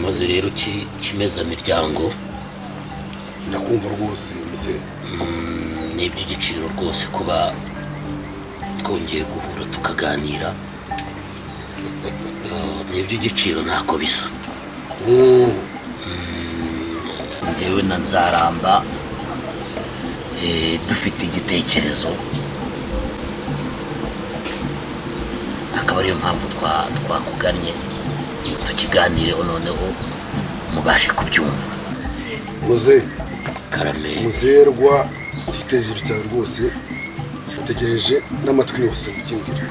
maze rero kimeza miryango ndakumva rwose muze ni iby'igiciro rwose kuba twongeye guhura tukaganira ni iby'igiciro ntako bisa njyewe na Nzaramba dufite igitekerezo akaba ariyo mpamvu twakugannye tukiganireho noneho mubashe kubyumva muze karame muzerwa ufite ijuru cyawe rwose utegereje n'amatwi yose mukimbwira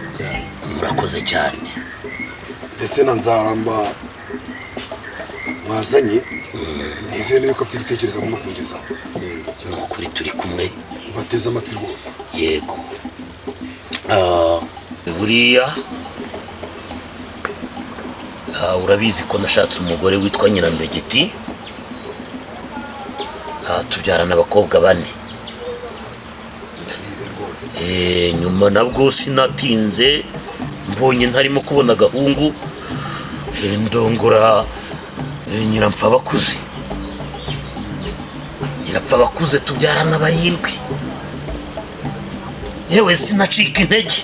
murakoze cyane ndetse na Nzaramba mwazanye nizeye yuko afite igitekerezo agomba kungezaho ni ukuri turi kumwe bateze amatwi rwose yego buriya urabizi ko nashatse umugore witwa Nyirambegeti tubyarana abakobwa 4 ndabizi rwose nyuma nabwo sinatinze mbonye ntarimo kubona agahungu ndongora Nyirampfabakuze tubyarana 7 yewe sinacika intege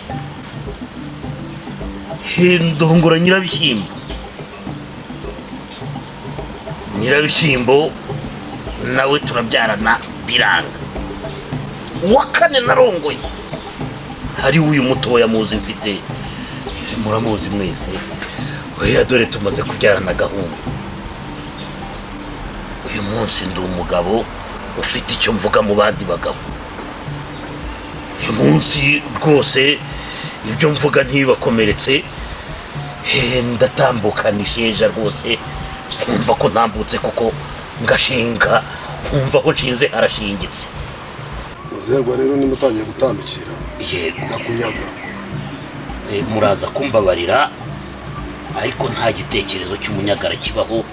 ndongora Nyirabishyimbo nawe turabyarana biranga uwa 4 narongoye hari uyu mutoya muzi mfite muramuzi mwese oya dore tumaze kubyarana gahungu uyu munsi ndi umugabo ufite icyo mvuga mu bandi bagabo uyu munsi rwose ibyo mvuga ntibakomeretse ndatambukana isheja rwose kumva ko ntambutse kuko ngashinga kumva ko nshinze harashingitse muzerwa rero nimutangiye gutambukira yego nakunyaga muraza kumbabarira ariko nta gitekerezo cy'umunyagara kibaho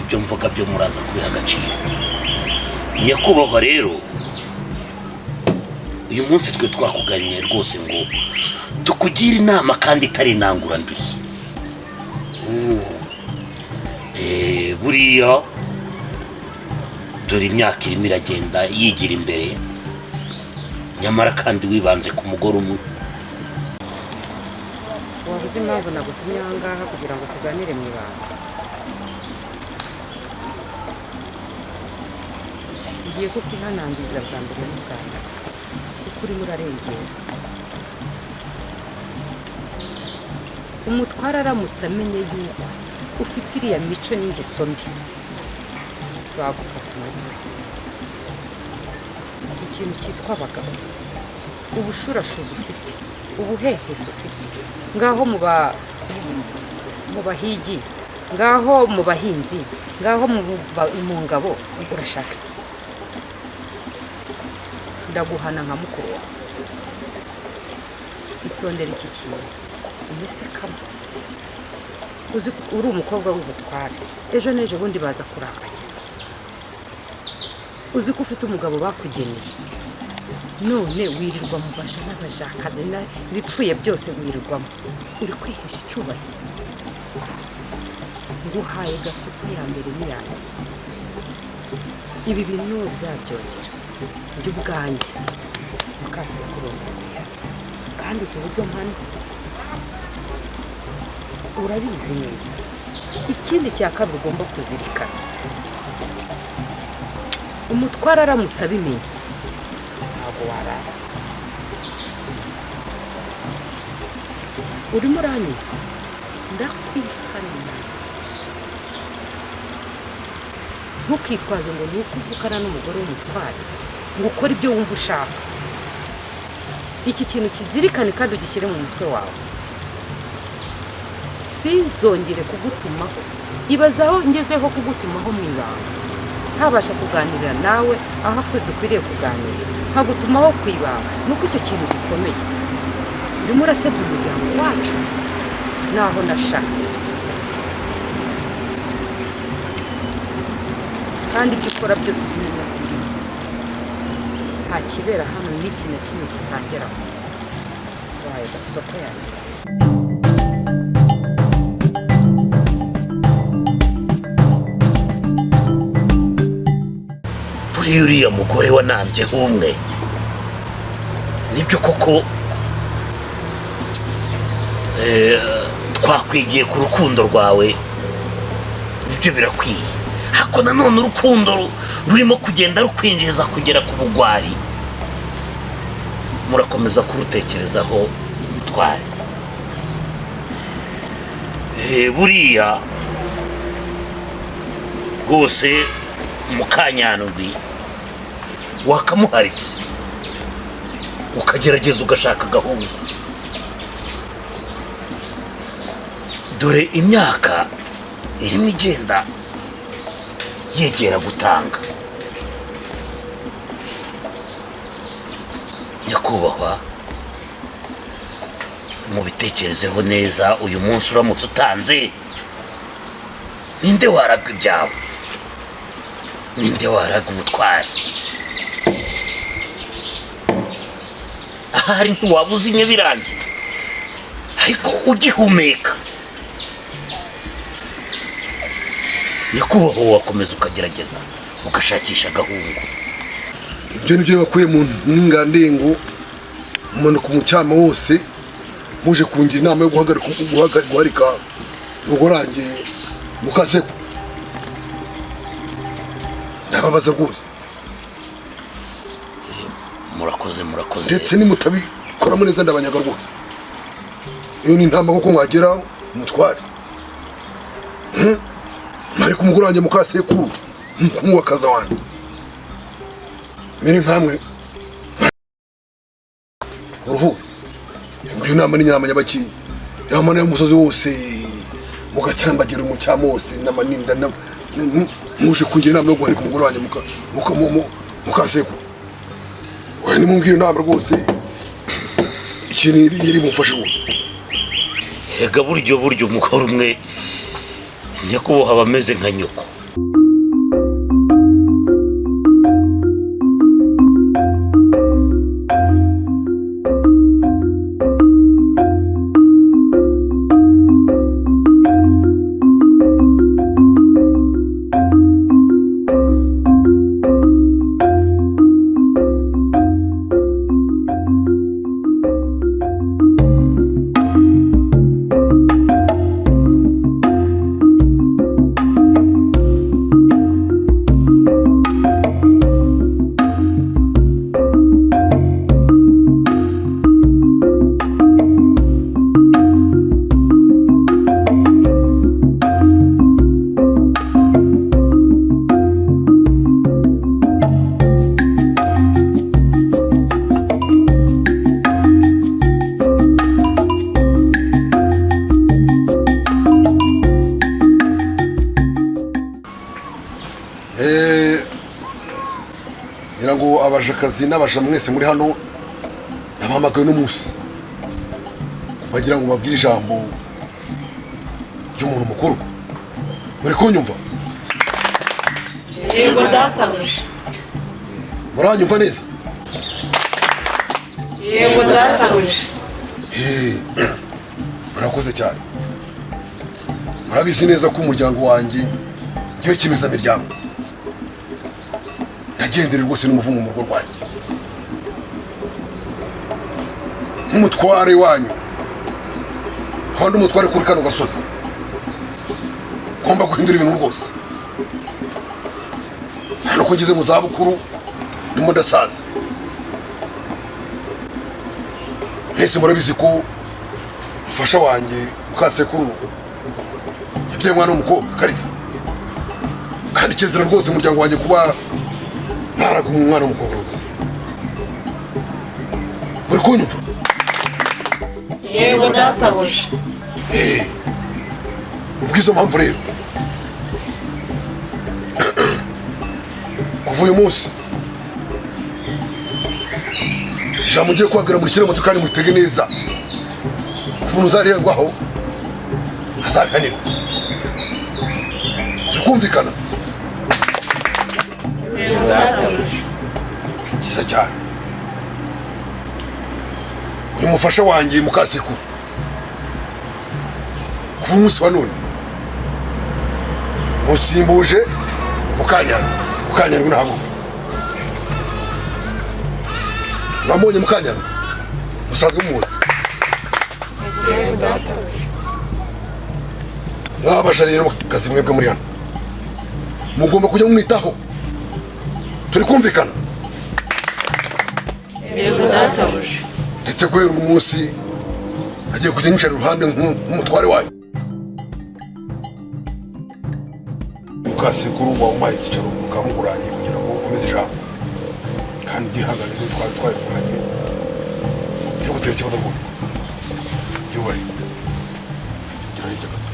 ibyo mvuga byo muraza kubiha agaciro nyakubahwa rero uyu munsi twe twakuganiriye rwose ngo tukugire inama kandi itari inanguranduye buriya dore imyaka irimo iragenda yigira imbere nyamara kandi wibanze ku mugore umwe waba uzi impamvu nagutumye aha ngaha kugira ngo tuganire mu ibanga ngiye kukwihanangiriza bwa mbere mu Rwanda kuko urimo urarengera umutware aramutse amenye yuko ufite iriya mico n'ingeso mbi bagufata umutwe ikintu cyitwa abagabo ubushurashuzi ufite ubuhehesi ufite ngaho mu bahigi ngaho mu bahinzi ngaho mu ngabo urashaka iki ndaguhana nka mukuru wawe itondera iki kintu umese kamwe uzi uri umukobwa w'ubutware ejo n'ejo bundi baza kurambagiza uzi ko ufite umugabo bakugeneye none wirirwa mu basha n'abajakazi ibipfuye byose wirirwamo uri kwihesha icyubahiro nguhaye gasuku ya mbere n'iyawe ibi bintu byabyongera by'ubwanjye mukasekuruza kandi uzi uburyo mpano urabizi neza ikindi cya kabiri ugomba kuzirikana umutware aramutse abimenye ntabwo warara urimo uranyumva ndakwihanangirije ntukitwaze ngo ni uko uvukana n'umugore w'umutware ngo ukore ibyo wumva ushaka iki kintu kizirikane kandi ugishyire mu mutwe wawe sinzongere kugutumaho ibazaho ngezeho kugutumaho mu ibanga ntabasha kuganira nawe aho twe dukwiriye kuganira nkagutumaho ku ibanga nuko icyo kintu gikomeye urimo urasebya umuryango wacu naho nashatse kandi ibyo ukora byose ubimenya kubiriza nta kibera hano n'iki na kimwe kitangeraho wabaye gasoko yanjye buriya uriya mugore wanambyeho umwe nibyo koko twakwigiye ku rukundo rwawe, nibyo birakwiye, ariko nanone urukundo rurimo kugenda rukwinjiza kugera ku bugwari, murakomeza kurutekerezaho mutware. Buriya rwose Mukanyandwi wakamuharitse ukagerageza ugashaka gahunda, dore imyaka irimo igenda yegera gutanga. Nyakubahwa, mubitekerezeho neza, uyu munsi uramutse utanze ninde waraga ibyawe, ninde waraga ubutwari? ahari ntiwaba uzinye birangiye, ariko ugihumeka. Nyakubahwa, wakomeza ukagerageza ugashakisha gahungu. ibyo nibyo bakuye mu ntingandengo umanuka umucyama wose muje kungira inama yo guharika ugorange mukaseko. ndababaza rwose. Murakoze ndetse nimutabikoramo neza ndabanyaga rwose. iyo ni intama kuko mwagera umutware mwari kumugura wanjye mukasekuru kumwakaza wanjye mere nkamwe uruhuri. iyo nama n'inyama y'abaki yamana y'umusozi wose mugacyambagira umucyamo wose n'amaninda muje kungira inama yo guharika umugore wanjye mukasekuru. we nimubwire inama rwose ikintu iri bumfashe rwose. Ega buryo umugore umwe nyakubahwa aba ameze nka nyoko. ngira ngo abajakazi n'abaja mwese muri hano nabahamagaye n'umunsi bagira ngo babwire ijambo ry'umuntu mukuru. muri kunyumva? yego databuja. muranyumva neza? yego databuja. murakoze cyane. murabizi neza ko umuryango wanjye ngiye kimeza miryango nagendere rwose n'umuvumo mu rugo rwanjye nk'umutware wanyu, kandi umutware kuri kano gasozi ngomba guhindura ibintu rwose. hano ko ngeze mu zabukuru ndimo ndasaza. mwese murabizi ko umufasha wanjye mukasekuru yabyaye umwana w'umukobwa Akaliza, kandi kizira rwose umuryango wanjye kuba ntaraga umwana w'umukobwa rwose. muri kunyumva? yego databuja. ubwizo mpamvu rero kuva uyu munsi ijambo ugiye kubabwira murishyire moto kandi muritege neza. umuntu uzarengwaho azabihanirwa. turikumvikana? cyiza cyane. uyu mufasha wanjye mukasekuru kuva umunsi wa none musimbuje Mukanyandwi. Mukanyandwi ntahaguruke. mwambonye mukanya musanzwe muzi mwabasha rero kazi mwebwe muri hano mugomba kujya mumwitaho turi kumvikana yego databuja ndetse guhera umunsi agiye kujya nicara iruhande nk'umutware wayo mukasekuru wamuhaye icyicaro mukamuguranye kugira ngo ukomeze ijambo kandi byihangane twari twabivuganye byo gutera ikibazo rwose yubahe gira hirya gato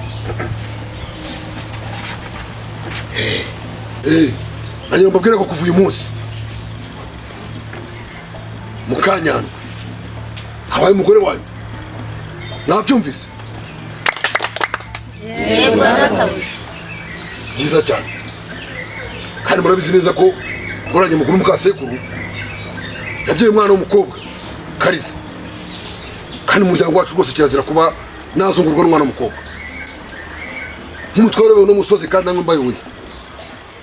nagira mbabwire ko kuva uyu munsi mukanyana habaye umugore wayo nabyumvise yego databuja byiza cyane kandi murabizi neza ko ngoranye mukuru mukasekuru yabyaye umwana w'umukobwa Akaliza kandi mu muryango wacu rwose kirazira kuba nazungurwa n'umwana w'umukobwa nk'umutware we n'umusozi kandi namwe mbayoboye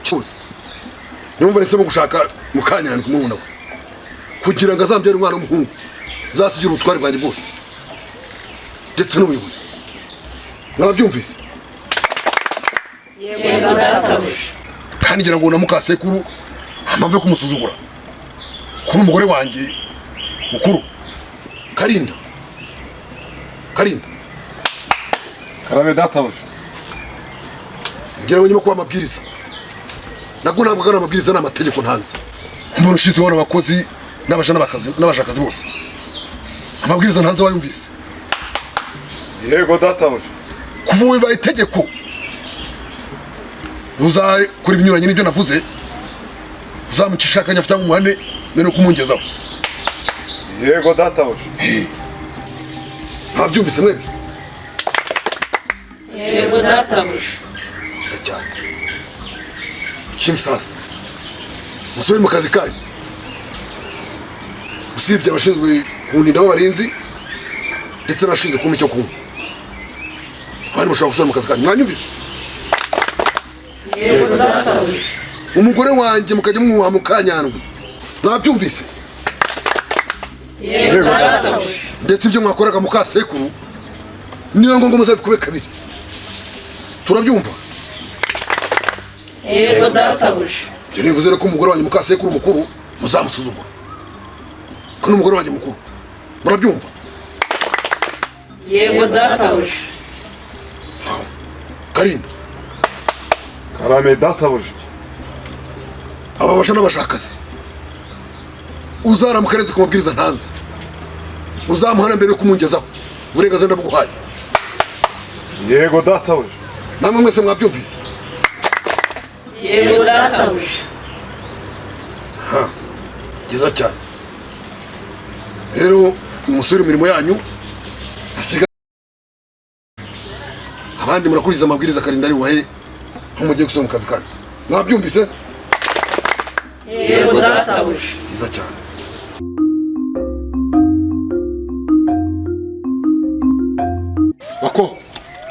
cyose numva nisemo gushaka mukanyana kumubona we kugira ngo azambyare umwana w'umuhungu zasigira ubutware bwanjye bwose ndetse n'ubuyobozi mwabyumvise yego databuja kandi ngira ngo na mukasekuru amave kumusuzugura ko n'umugore wanjye mukuru Karinda karame databuja ngira ngo nyuma kuba amabwiriza nabwo ntabwo ari amabwiriza n'amategeko ntanze umuntu ushinzwe kubona abakozi n'abashakazi bose amabwiriza ntanze wayumvise yego databuja kuva ubu bibaye itegeko uzakora ibinyuranye n'ibyo navuze uzamucisha akanya cyangwa umuhane no kumungezaho yego databuja ntabyumvise mwebwe yego databuja bisa cyane ikindi sasa musubire mu kazi kanyu usibye abashinzwe kuwurinda b'abarinzi ndetse n'abashinzwe kumpa icyo kunywa abandi mushobora gusubira mu kazi kanyu mwanyumvise yego databuja umugore wanjye mukajya mumwuha mukanyandwi mwabyumvise yego databuja ndetse ibyo mwakoraga mukasekuru niyo ngombwa muzabikube kabiri turabyumva yego databuja ibyo nivuze ko umugore wanjye mukasekuru mukuru muzamusuzugura ko n'umugore wanjye mukuru murabyumva yego databuja sawa Karinda karame databuja ababasha n'abashakazi uzaramuka arenze ku mabwiriza ntanze uzamuhana mbere yo kumungezaho uburenganzira ndabuguhaye yego databuja namwe mwese mwabyumvise yego databuja byiza cyane rero musubire imirimo yanyu hasiga abandi murakuriza amabwiriza Karinda ari bubahe nk'umugiye gusubira mu kazi kanyu mwabyumvise yego databuja byiza cyane bako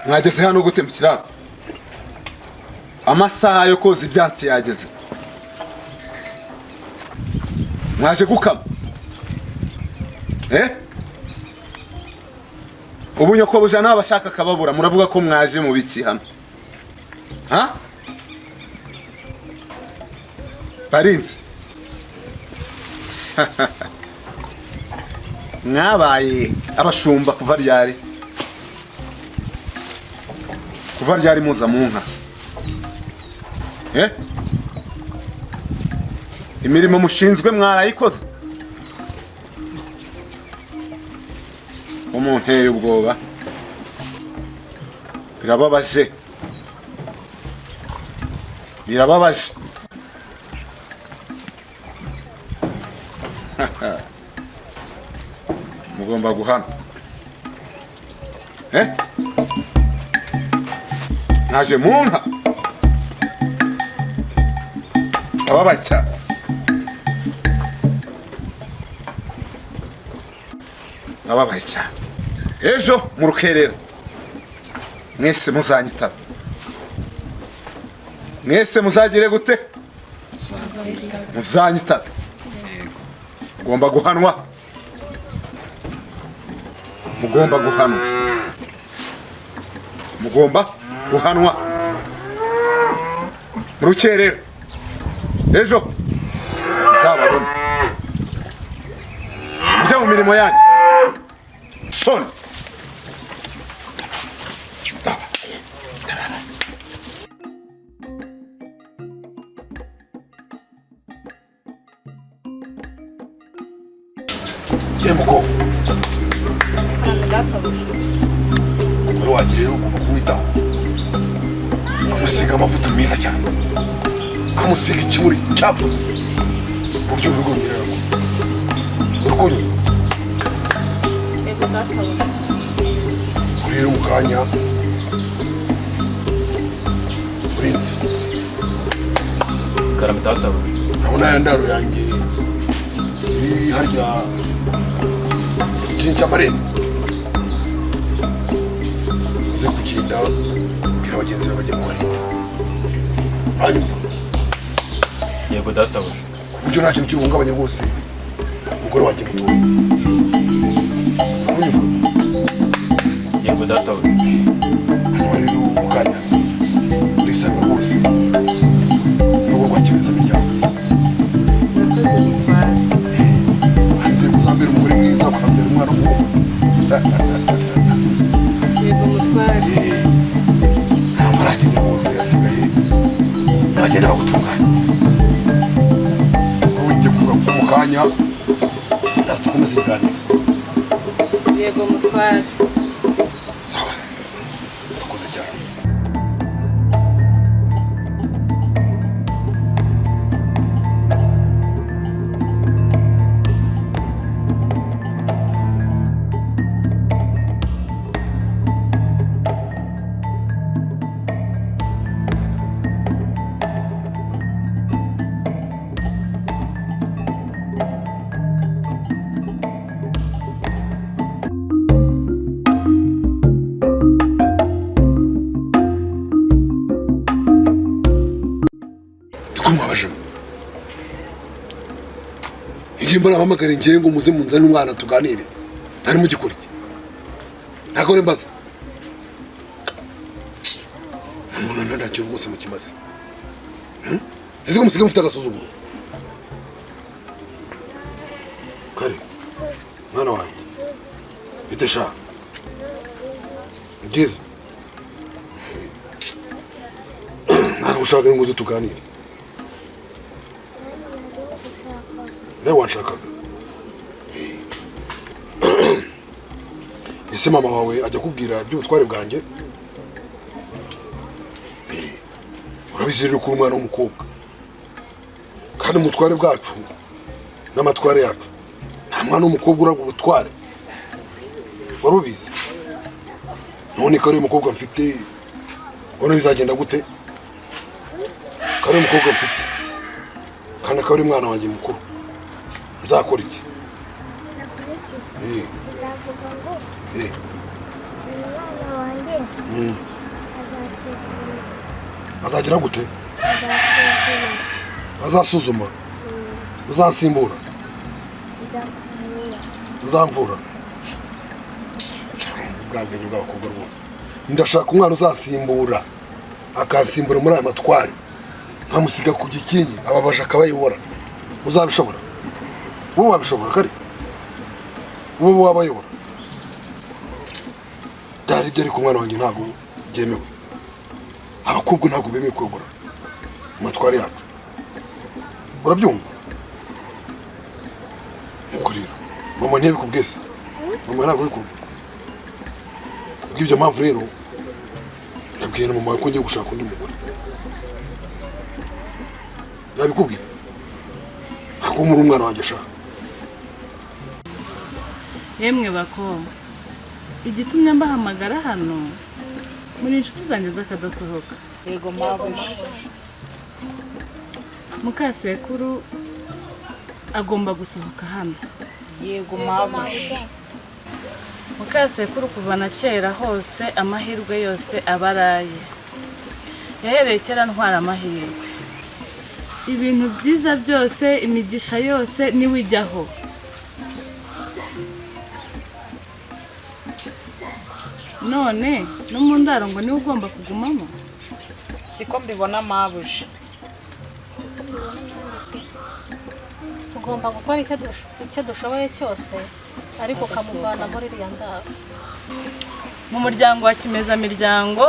mwageze hano gute mu kiraro amasaha yo koza ibyansi yageze mwaje gukama ubu nyokobuja n'abashaka akababura muravuga ko mwaje mu biki hano barinzi mwabaye abashumba kuva ryari muza mu nka imirimo mushinzwe mwarayikoze umunteye ubwoba birababaje mugomba guhana naje mu nka ababaye cyane ababaye cyane ejo mu rukerera mwese muzanyitaba mwese muzagire gute muzanyitaba mugomba guhanwa mugomba guhanwa mugomba guhanwa mu rukerera ejo nzababona mujya mu mirimo yanyu soni Muko muri wagira rero ugomba kumwitaho kumusiga amavuta meza cyane kumusiga ikimuri cyakuze uburyo bw'urwongerera rwose urukundo uri rero mu kanya urinzi karame data urabona ya ndaro yanjye iri harya ikintu cy'amarembo uze kugenda ubwira bagenzi bawe bajya kuharinda hanyuma yego data we ku buryo nta kintu kibungabanya rwose umugore wanjye muto unyumva yego data we hanyuma rero ukanya urisanga rwose n'uwo rwakibeza imiryango handitse kuzambera umugore mwiza ukabyara umwana w'umuhungu yego mutware nta maragende rwose asigaye ntagenda bagutunganya wowe witegura kuko mu kanya ndaza dukomeze ibiganiro yego mutware sawa urakoze cyane igihe mbarahamagara ngiye ngo muze munzane umwana tuganire ntari mu gikuri ntabwo rero mbaza umuntu nta kintu rwose mu kimaze ese ko musigaye mufite agasuzuguro kare mwana wanjye bite sha byiza ntabwo ushaka ngo uze tuganire nawe wanshakaga ese mama wawe ajya kubwira iby'ubutware bwanjye urabizi rero ko umwana w'umukobwa kandi umutware bwacu n'amatware yacu nta mwana w'umukobwa uraga ubutware wari ubizi none ko ari umukobwa mfite ubona bizagenda gute ko ari umukobwa mfite kandi akaba ari umwana wanjye mukuru nzakora iki nzavuga ngo umwana wanjye azagira gute azasuzuma uzansimbura uzamvura bwa bwenge bw'abakobwa rwose ndashaka umwana uzasimbura akansimbura muri aya matwari nkamusiga ku gikingi ababaje akabayobora uzabishobora wowe wabishobora kare wowe wabayobora byari ibyo ariko umwana wanjye ntabwo byemewe abakobwa ntabwo bemewe kuyobora amatwari yacu urabyumva nuko rero mama ntiyabikubwiye se mama ntabwo abikubwiye kubw'ibyo mpamvu rero nabwiye na mama wawe ko ngiye gushaka undi mugore yabikubwiye ntabwo muri umwana wanjye ashaka yemwe bakobwa igitumye mbahamagara hano muri inshuti zanjye z'akadasohoka yego mabuja mukasekuru agomba gusohoka hano yego mabuja mukasekuru kuva na kera hose amahirwe yose aba araye yahereye kera ntwara amahirwe ibintu byiza byose imigisha yose niwe ijyaho none no mu ndaro ngo niwe ugomba kugumamo. siko mbibona mabuja. tugomba gukora icyo dushoboye cyose ariko kamuvana muri iriya ndaro. Mu muryango wa kimezamiryango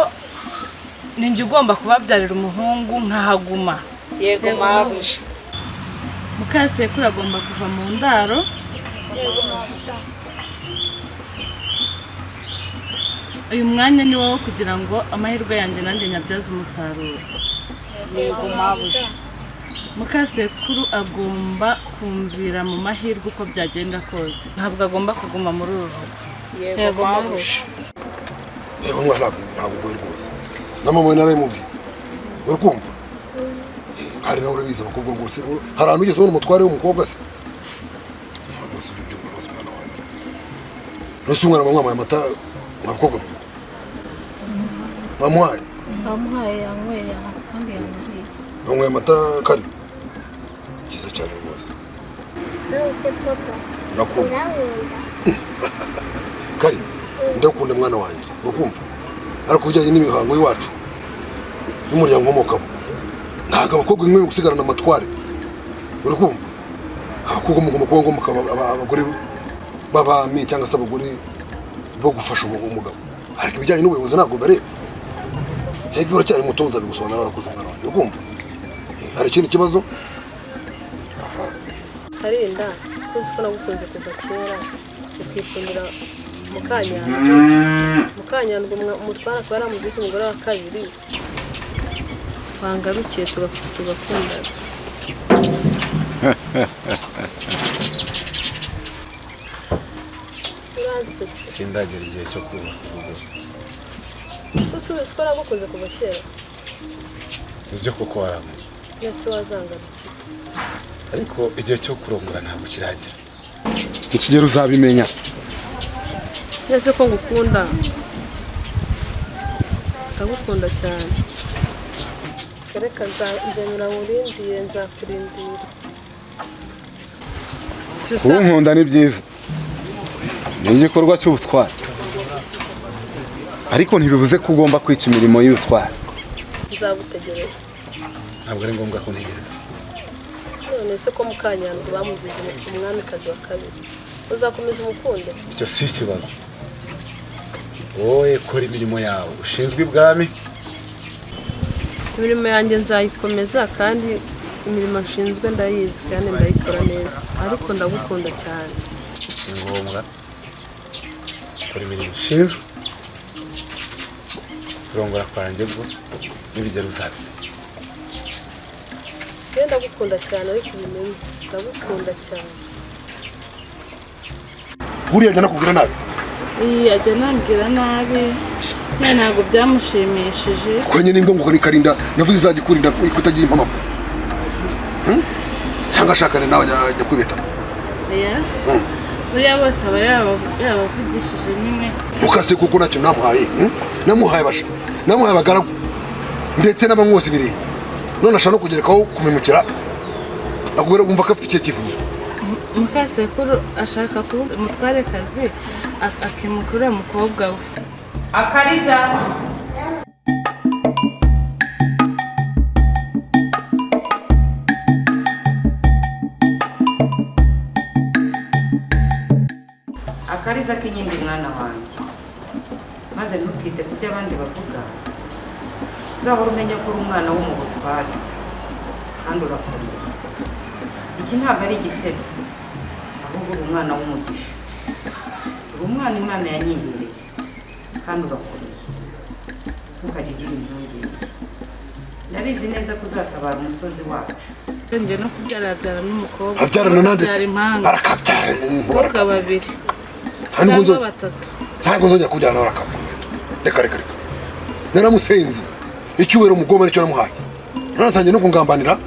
ninjye ugomba kubabyarira umuhungu nkahaguma. Yego mabuja. Mukasekuru agomba kuva mu ndaro. Yego mabuja. Uyu mwanya ni wowe kugira ngo amahirwe yanjye nanjye nyabyaze umusaruro. Yego mabuja. Mukasekuru agomba kumvira mu mahirwe uko byagenda kose. Ntabwo agomba kuguma muri uru rugo. Yego mabuja. Yewe mwana ntabwo goye rwose. Na mama we narayimubwiye. Uri kumva? Hari nawe urabizi abakobwa rwose. Hari ahantu ugeze ubona umutware w'umukobwa se? Rwose ibyo byumva rwose mwana wanjye. Rwose umwana bamwamaye amata mwabakobwa mwe. Bamuhaye? Bamuhaye yanyweye yamaze kandi yanyweye. Banyweye amata kari? Cyiza cyane rwose. Rwose papa. Ndakunda. Ndakunda. Kari, ndakunda mwana wanjye. Urukumva? Ariko bijyanye n'imihango y'iwacu. N'umuryango nkomokamo. Ntabwo abakobwa mwe gusigarana amatware. Urukumva? Abakobwa mugomba kuba ngomba abagore babami cyangwa se abagore bo gufasha umugabo. Ariko ibijyanye n'ubuyobozi ntabwo bareba. Yego uracyari mutonza bigusobanura warakoze mwana wanjye. Urukumva? Hari ikindi kibazo? Karinda kuzi ko nagukunze kuva kera ukikundira mukanyandwa umutwara akaba yaramugize umugore wa kabiri wangarukiye tugakundana. Sindagera igihe cyo kubaka urugo. Susubiza ko nagukunze kuva kera. Nibyo koko waramuze. Yese wazangarukiye. Ariko igihe cyo kurongora ntabwo kiragera. Ikigero uzabimenya. Yese ko ngukunda. Ndagukunda cyane. Reka nzanyura murindiye nzakurindira. Kunkunda ni byiza. Ni igikorwa cy'ubutwari. Ariko ntibivuze ko ugomba kwica imirimo y'ubutwari. Nzagutegereje. Ntabwo ari ngombwa ko ntegereza. None se ko mukanyandwa bamugize umwamikazi wa kabiri. Uzakomeza umukunde? Icyo si ikibazo. Wowe kora imirimo yawe ushinzwe ibwami. Imirimo yanjye nzayikomeza kandi imirimo nshinzwe ndayizi kandi ndayikora neza. Ariko ndagukunda cyane. Si ngombwa. Kora imirimo ushinzwe. Kurongora kwanjye bwo n'ibigero uzabimenya. Ndagukunda cyane ariko ubimenye. Ndagukunda cyane. Buriya ajya nakubwira nabi? Ajya nambwira nabi. Ntabwo byamushimishije. Kwenye nimbwa ngo kuri Karinda navuze izajya kurinda kutagiye impamvu. Cyangwa ashakane nawe ajya kwibeta. Buriya bose aba yabavugishije nyine. Mukase kuko nacyo namuhaye. Namuhaye basha. Namuhaye abagaragu. Ndetse n'abamwose biri. None ashaka no kugerekaho kumemukira. Akubwira umva ko afite icyo kifuzo. Mukasekuru ashaka kuba umutware kazi akimukura umukobwa we. Akaliza. Akaliza k'inyindi mwana wanjye. Maze ntukite ku byo abandi bavuga. Uzahora umenya ko uri umwana wo mu butware. Kandi urakomeye. Iki ntabwo ari igisebe. Ahubwo uri umwana w'umugisha. Uri umwana Imana yanyihereye. Kandi urakomeye. Ntukajye ugira impungenge. Ndabizi neza ko uzatabara umusozi wacu. Njye no kubyara n'umukobwa. Abyarana nande? Barakabyara. Abakobwa babiri. Cyangwa batatu. Ntabwo nzongera kubyarana barakapfumeta. Reka. Naramusenze. Icyubero umugome nicyo namuhaye. Nanatangiye no kungambanira.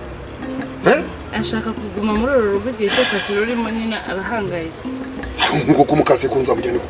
Ashaka kuguma muri uru rugo igihe cyose akirurimo nyine arahangayitse. Nkuko kumukase kunzamugira niko.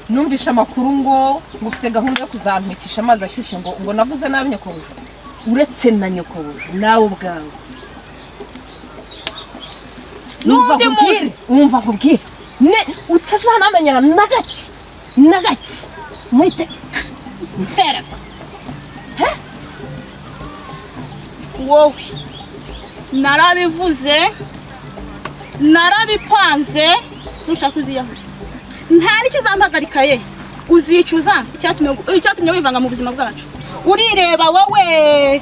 numvisha amakuru ngo ufite gahunda yo kuzampekisha amazi ashyushye ngo navuze nabi nyokobuja uretse na nyokobuja nawe ubwawe numva nkubwire utazanamenyera na gake mwite mpera wowe narabivuze narabipanze nushaka uziyahuri nta n'ikizampagarika ye uzicuza icyatumye wivanga mu buzima bwacu urireba wowe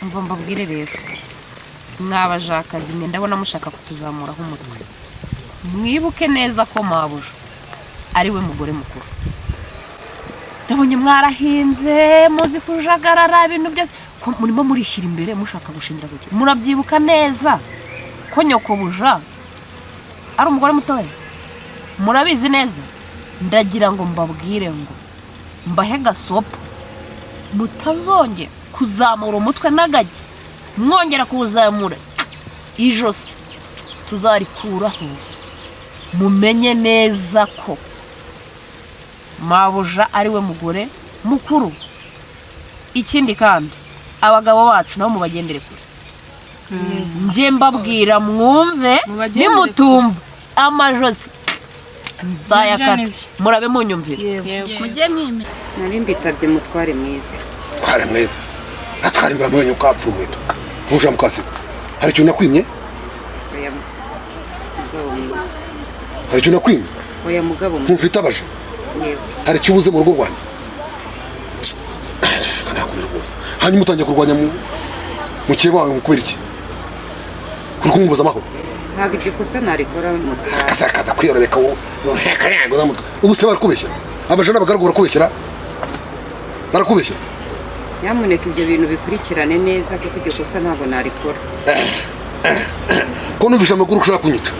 mva mbabwire rero mwabajakazi mwe ndabona mushaka kutuzamuraho umutwe mwibuke neza ko mabuja ari we mugore mukuru nabonye mwarahinze muzi kujagarara ibintu byose ko murimo murishyira imbere mushaka gushingira guke murabyibuka neza ko nyokobuja ari umugore mutoya murabizi neza ndagira ngo mbabwire ngo mbahe gasopo mutazongera kuzamura umutwe n'agage mwongera kuwuzamura ijosi tuzarikuraho mumenye neza ko mabuja ari we mugore mukuru ikindi kandi abagabo bacu nabo mubagendere kure njye mbabwira mwumve nimutumva amajosi nzayakata murabe munyumvira mujye mwimira nari mbitabye mutware mwiza atwara imba mwenye ukapfa umweto ntuja mukasiko hari icyo nakwimye oya mugabo mwiza hari icyo nakwimye oya mugabo mwiza ntumfite abaje yewe hari icyo ubuze mu rugo rwanjye kanakubira rwose hanyuma utangiye kurwanya mu kiba wawe mukubira iki kuri kumubuza amahoro ntabwo iryo kosa narikora mutware kaza kwiyorobeka ubu se barakubeshyera abaje n'abagaragu barakubeshyera nyamuneka ibyo bintu bikurikirane neza kuko iryo kosa ntabwo narikora ko numvisha amakuru ushaka kunyica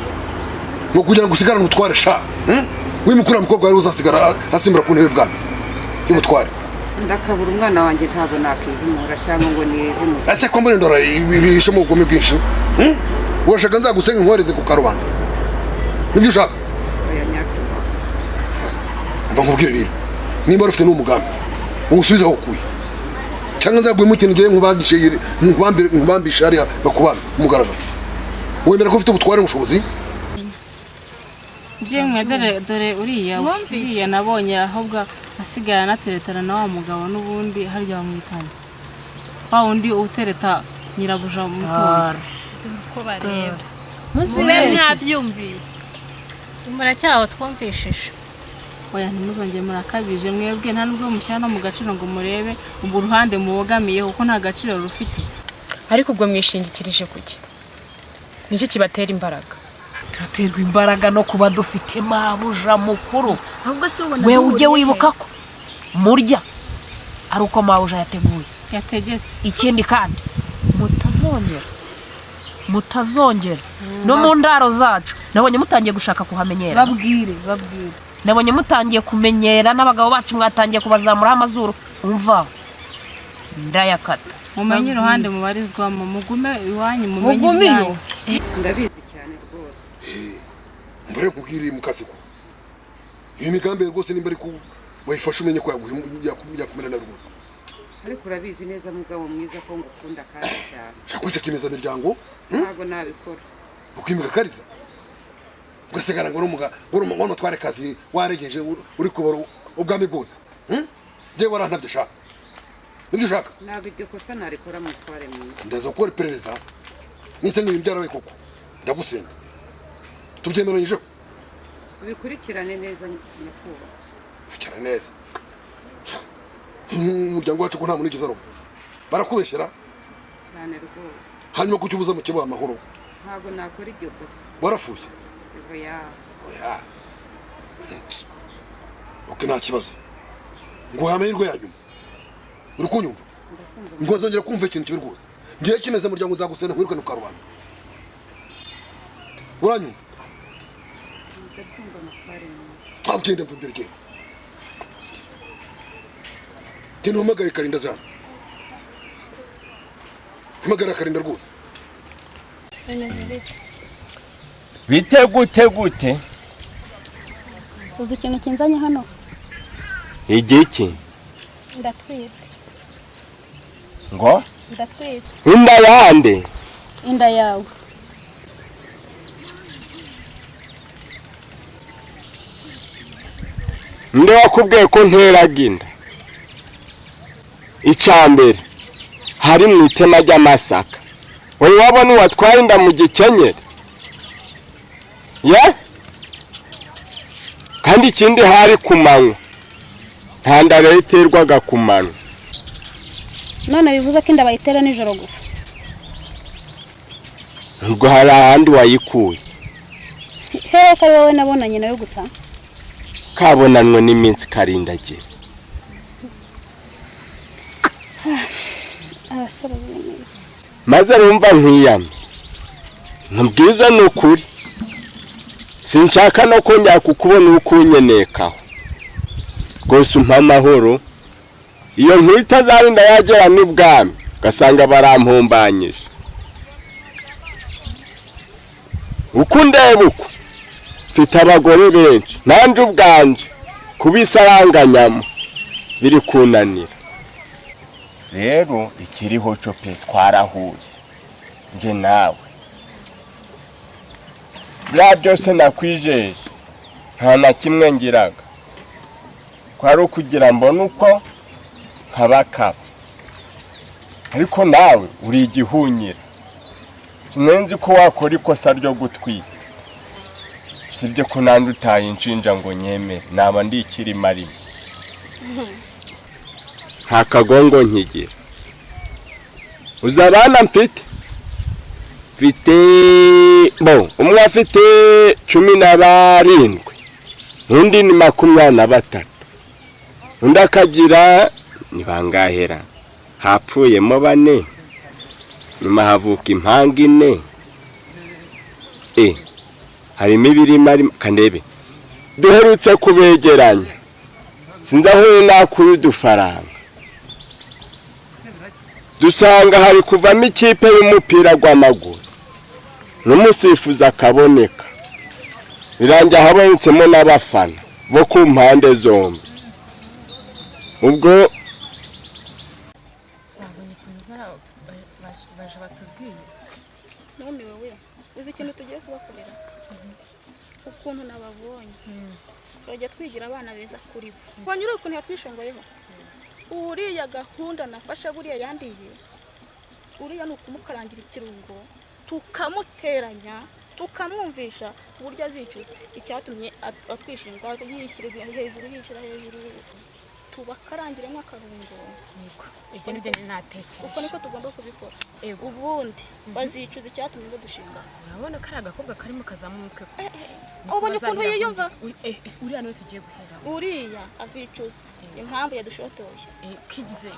ngo kugira ngo usigarane utware sha wimukura mukobwa wari uzasigara asimbura ku ntebe bwami y'ubutware ndakabura umwana wanjye ntabwo nakihimura cyangwa ngo nihimure ese ko mbone ndora ibihishe mu bugome bwinshi urashaka nzagusenga inkoreze ku karubanda nibyo ushaka oya nyakubahwa mva nkubwire rero nimba ufite n'umugambi uwusubiza aho ukuye cyangwa nzaguhe mukino ngiye nkubambishe hariya bakubana umugaragaro wemera ko ufite ubutware n'ubushobozi Jemwe dore uriya nabonye ahubwo asigaye anateretana na wa mugabo n'ubundi harya bamwitana wa wundi utereta nyirabuja mutoya ko bareba muzime mwabyumvise muracyaho twumvishije oya ntimuzongere murakabije mwebwe nta nubwo mushyira no mu gaciro ngo murebe ubwo ruhande mubogamiyeho kuko nta gaciro rufite ariko ubwo mwishingikirije kuki nicyo kibatera imbaraga turaterwa imbaraga no kuba dufite mabuja mukuru ahubwo se ubona we ujye wibuka ko murya ari uko mabuja yategetse ikindi kandi mutazongera no mu ndaro zacu nabonye mutangiye gushaka kuhamenyera babwire nabonye mutangiye kumenyera n'abagabo bacu mwatangiye kubazamuraho amazuru umva ndayakata mumenye uruhande mubarizwamo mugume iwanyu mumenye ibyanyu ndabizi cyane rwose mbere kubwiriye mukasiko iyo migambi rwose nimba ari ku wayifasha umenye ko yakumera na rwose ariko urabizi neza mugabo mwiza ko ngukunda kandi cyane shakwica kimeza miryango ntabwo nabikora ukwimika kariza ugasigara ngo n'umuga tware kazi waregeje uri kubara ubwami bwose ngewe warantabye shaka nibyo ushaka ntabwo iryo kosa narikora mutware mwiza ndaza gukora iperereza nise n'ibintu byarabaye koko ndagusenga tubyemeranyijeho bikurikirane neza nyakubahwa bikurikirane neza umuryango wacu ko nta muntu ugize aroba barakubeshyera cyane rwose hanyuma kuki ubuza mu kibaho amahoro ntabwo nakora iryo kosa warafuye oya oke nta kibazo nguhaye amahirwe ya nyuma uri kunyumva ngo nzongera kumva ikintu kibi rwose ngiye kimeze muryango nzagusenda nkwirukane ku karubanda uranyumva ugende mva imbere genda uhamagare karinda zano hamagara karinda rwose bite gute uzi ikintu kinzanye hano? Igiki? Ndatwite. Ngo? Ndatwite. Inda yande? Inda yawe. Nde wakubwiye ko nteraga inda? Icambere hari mu itema ry'amasaka. Wowe wabona uwatwaye inda mu gikenyeri? Ya? Kandi ikindi hari kumanywa. Nta nda rero iterwaga ku manywa. None bivuze ko inda bayitera nijoro gusa. Ubwo hari ahandi wayikuye. Hehe ko wowe nabonanye nayo gusa. Kabonanwe n'iminsi karindagira. Abasore b'imisi. Maze rumva nkiyame. Nubwiza n'ukuri. Sinshaka no kongera kukubona ukunyenekaho. Gose umpa amahoro. Iyo nkuru itazarinda yagera n'ibwami gasanga barampumbanyije. Uko ndeba uko mfite abagore benshi nanje ubwanje kubisaranganyamo biri kunanira. Rero ikiriho cyo pe twarahuye nje nawe. Bya byose nakwijeje nta na kimwe ngiraga. Kwari ukugira mbona uko nkabakaba. Ariko nawe uri igihunyira. Sinenzi ko wakora ikosa ryo gutwika. Sibye ko nandi utaye inshinja ngo nyemere naba ndikiri marimo. Nta kagongo nkigira. Uzabana mfite umwe afite 17 undi ni 23 undi akagira ni bangahera hapfuyemo 4 nyuma havuka impanga 4 harimo 2 mari kandebe duherutse kubegeranya sinzi aho nakuri udufaranga dusanga hari kuvamo ikipe y'umupira gw'amaguru n'umusifuza akaboneka birangira habonetsemo n'abafana bo ku mpande zombi. Ubwo baje batubwiye none wewe uzi ikintu tugiye kubakorera ukuntu nababonye turajya twigira abana beza kuri bo wanyura ukuntu yatwishongoyeho uriya gahunda nafasha buriya yandiye uriya ni ukumukarangira ikirungo tukamuteranya tukamwumvisha uburyo azicuza icyatumye atwishinga yishyira hejuru tubakarangiremo akarungo. Ibyo nibyo natekeye uko niko tugomba kubikora ubundi bazicuza icyatumye badushinga. Urabona ko ari agakobwa karimo kazamu mutwe ubonye ukuntu yiyumva uriya niwe tugiye guhera uriya azicuza impamvu yadushotoye kigize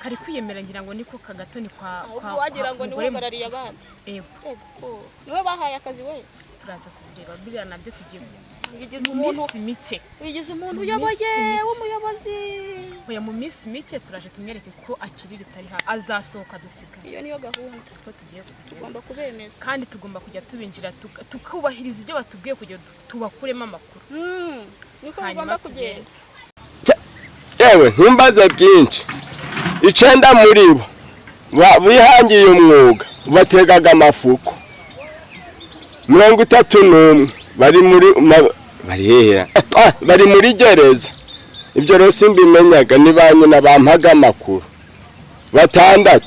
kari kwiyemera ngira ngo niko kagatoni kwa wagira ngo niwe barariye abandi niwe bahaye akazi we turaza kubireba biriya nabyo tugiye yigize umuntu mike wigize umuntu uyoboye w'umuyobozi oya mu minsi mike turaje tumwereke ko akiriritse ari hafi azasohoka dusika. Iyo niyo gahunda ko tugiye tugomba kubemeza kandi tugomba kujya tubinjira tukubahiriza ibyo batubwiye kugira tubakuremo amakuru niko tugomba kugenda. Yewe ntumbaze byinshi 9 muri bo bihangiye umwuga bategaga amafuko 31 bari muri gereza. Ibyo rose mbimenyaga nibanye bampaga amakuru 6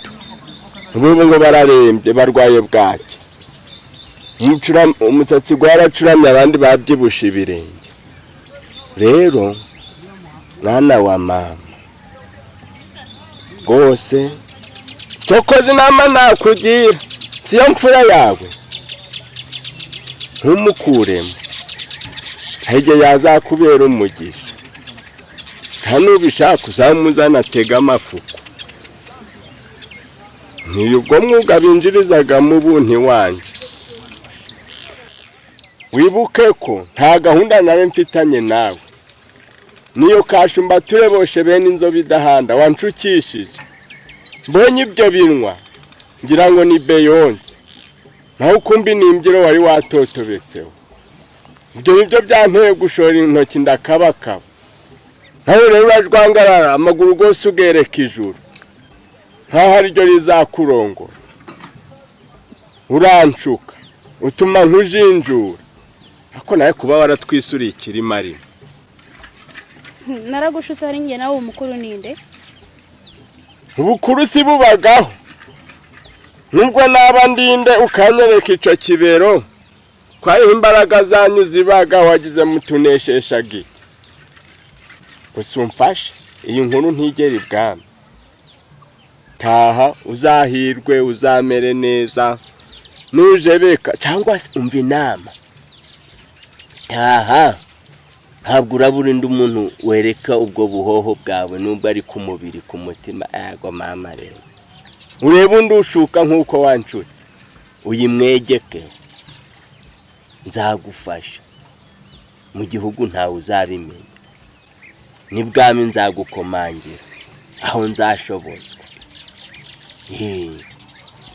ubu ngo bararembye barwaye bwaki umusatsi gwaracuramye abandi babyibusha ibirenge. Rero mwana wa mama gose cyokoze inama nakugira siyo mfura yawe ntumukuremo hege yazakubera umugisha hano bishaka uzamuzana atega amafuko niyubwo mwuga binjirizaga mu bunti wanje. Wibuke ko nta gahunda nare mfitanye nawe niyo kashumba tureboshe bene inzobe idahanda wancukishije mbonye ibyo binwa ngira ngo ni Beyonce naho kumbi nimbyiro wari watotobetseho ibyo nibyo byanteye gushora intoki ndakabakaba nawe rero urajwangarara amaguru rwose ugereka ijuru nkaho ariryo rizakurongora uranshuka utuma nkujinjura ariko nawe kuba waratwisuriye ikirima rimwe naragushutse ari njye nawe umukuru ninde ubukuru si bubagaho nubwo naba ndinde ukanyereka icyo kibero kwaho imbaraga zanyu zibaga wagize mutuneshesha gike gusa umfashe iyi nkuru ntigera ibwami taha uzahirwe uzamere neza nujebeka cyangwa se umva inama taha ntabwo urabura undi umuntu wereka ubwo buhoho bwawe nubwo ari ku mubiri ku mutima yego mama rero urebe undi ushuka nk'uko wanshutse uyimwegeke nzagufasha mu gihugu ntawe uzabimenya n'ibwami nzagukomangira aho nzashobozwa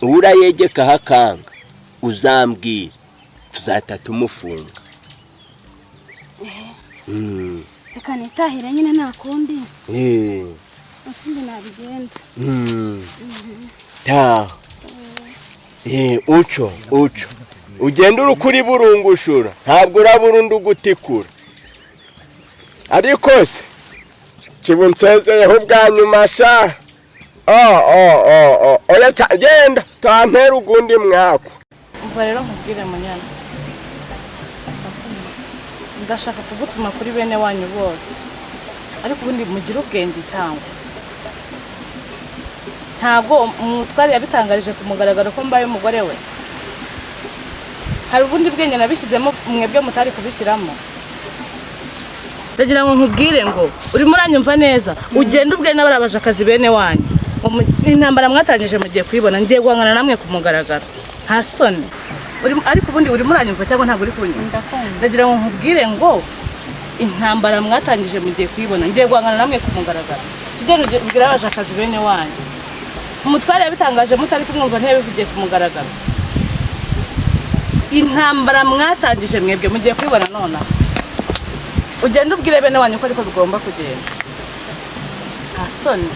urayegeka hakanga uzambwira tuzahita tumufunga reka nitahire nyine nta kundi utundi nabigenda taha uco ugenda uri kuri burungushura ntabwo urabura undi ugutikura ariko se kibunsezeye bwa nyuma sha oya genda tantera ugundi mwako umva rero nkubwire munyana ndashaka kugutuma kuri bene wanyu bose ariko ubundi mugire ubwenge cyangwa ntabwo umutware yabitangarije ku mugaragaro ko mbaye umugore we hari ubundi bwenge nabishyizemo mwebwe mutari kubishyiramo ndagira ngo nkubwire ngo urimo uranyumva neza ugenda ubwe n'abarabaje akazi bene wanyu intambara mwatangije mugiye kuyibona ngiye guhangana namwe ku mugaragaro nta soni ariko ubundi urimo uranyumva cyangwa ntabwo uri kunyumva ndagira ngo nkubwire ngo intambara mwatangije mugiye kuyibona ngiye guhangana namwe ku mugaragaro tugende ubwira abaje akazi bene wanyu umutware yabitangaje mutari kumwumva ntiyabivugiye ku mugaragaro intambara mwatangije mwebwe mugiye kuyibona none ugenda ubwire bene wanyu ko ariko bigomba kugenda nta soni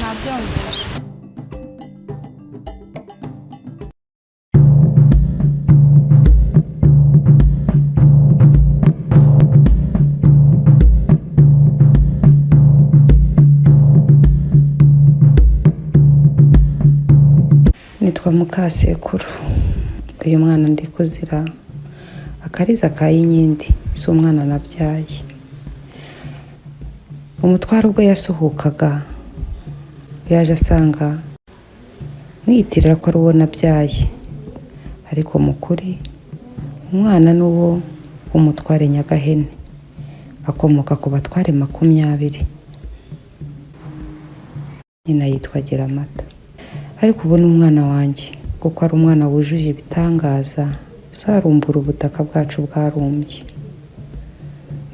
nabyongera nitwa Mukasekuru uyu mwana ndi kuzira Akaliza ka Inkindi si umwana nabyaye umutwaro ubwo yasuhukaga yaje asanga mwiyitirira ko ari uwo nabyaye ariko mukuri umwana n'uwo umutware Nyagahene akomoka ku batware 20 nyina yitwa Giramata ariko ubu ni umwana wanjye kuko ari umwana wujuje ibitangaza uzarumbura ubutaka bwacu bwarumbye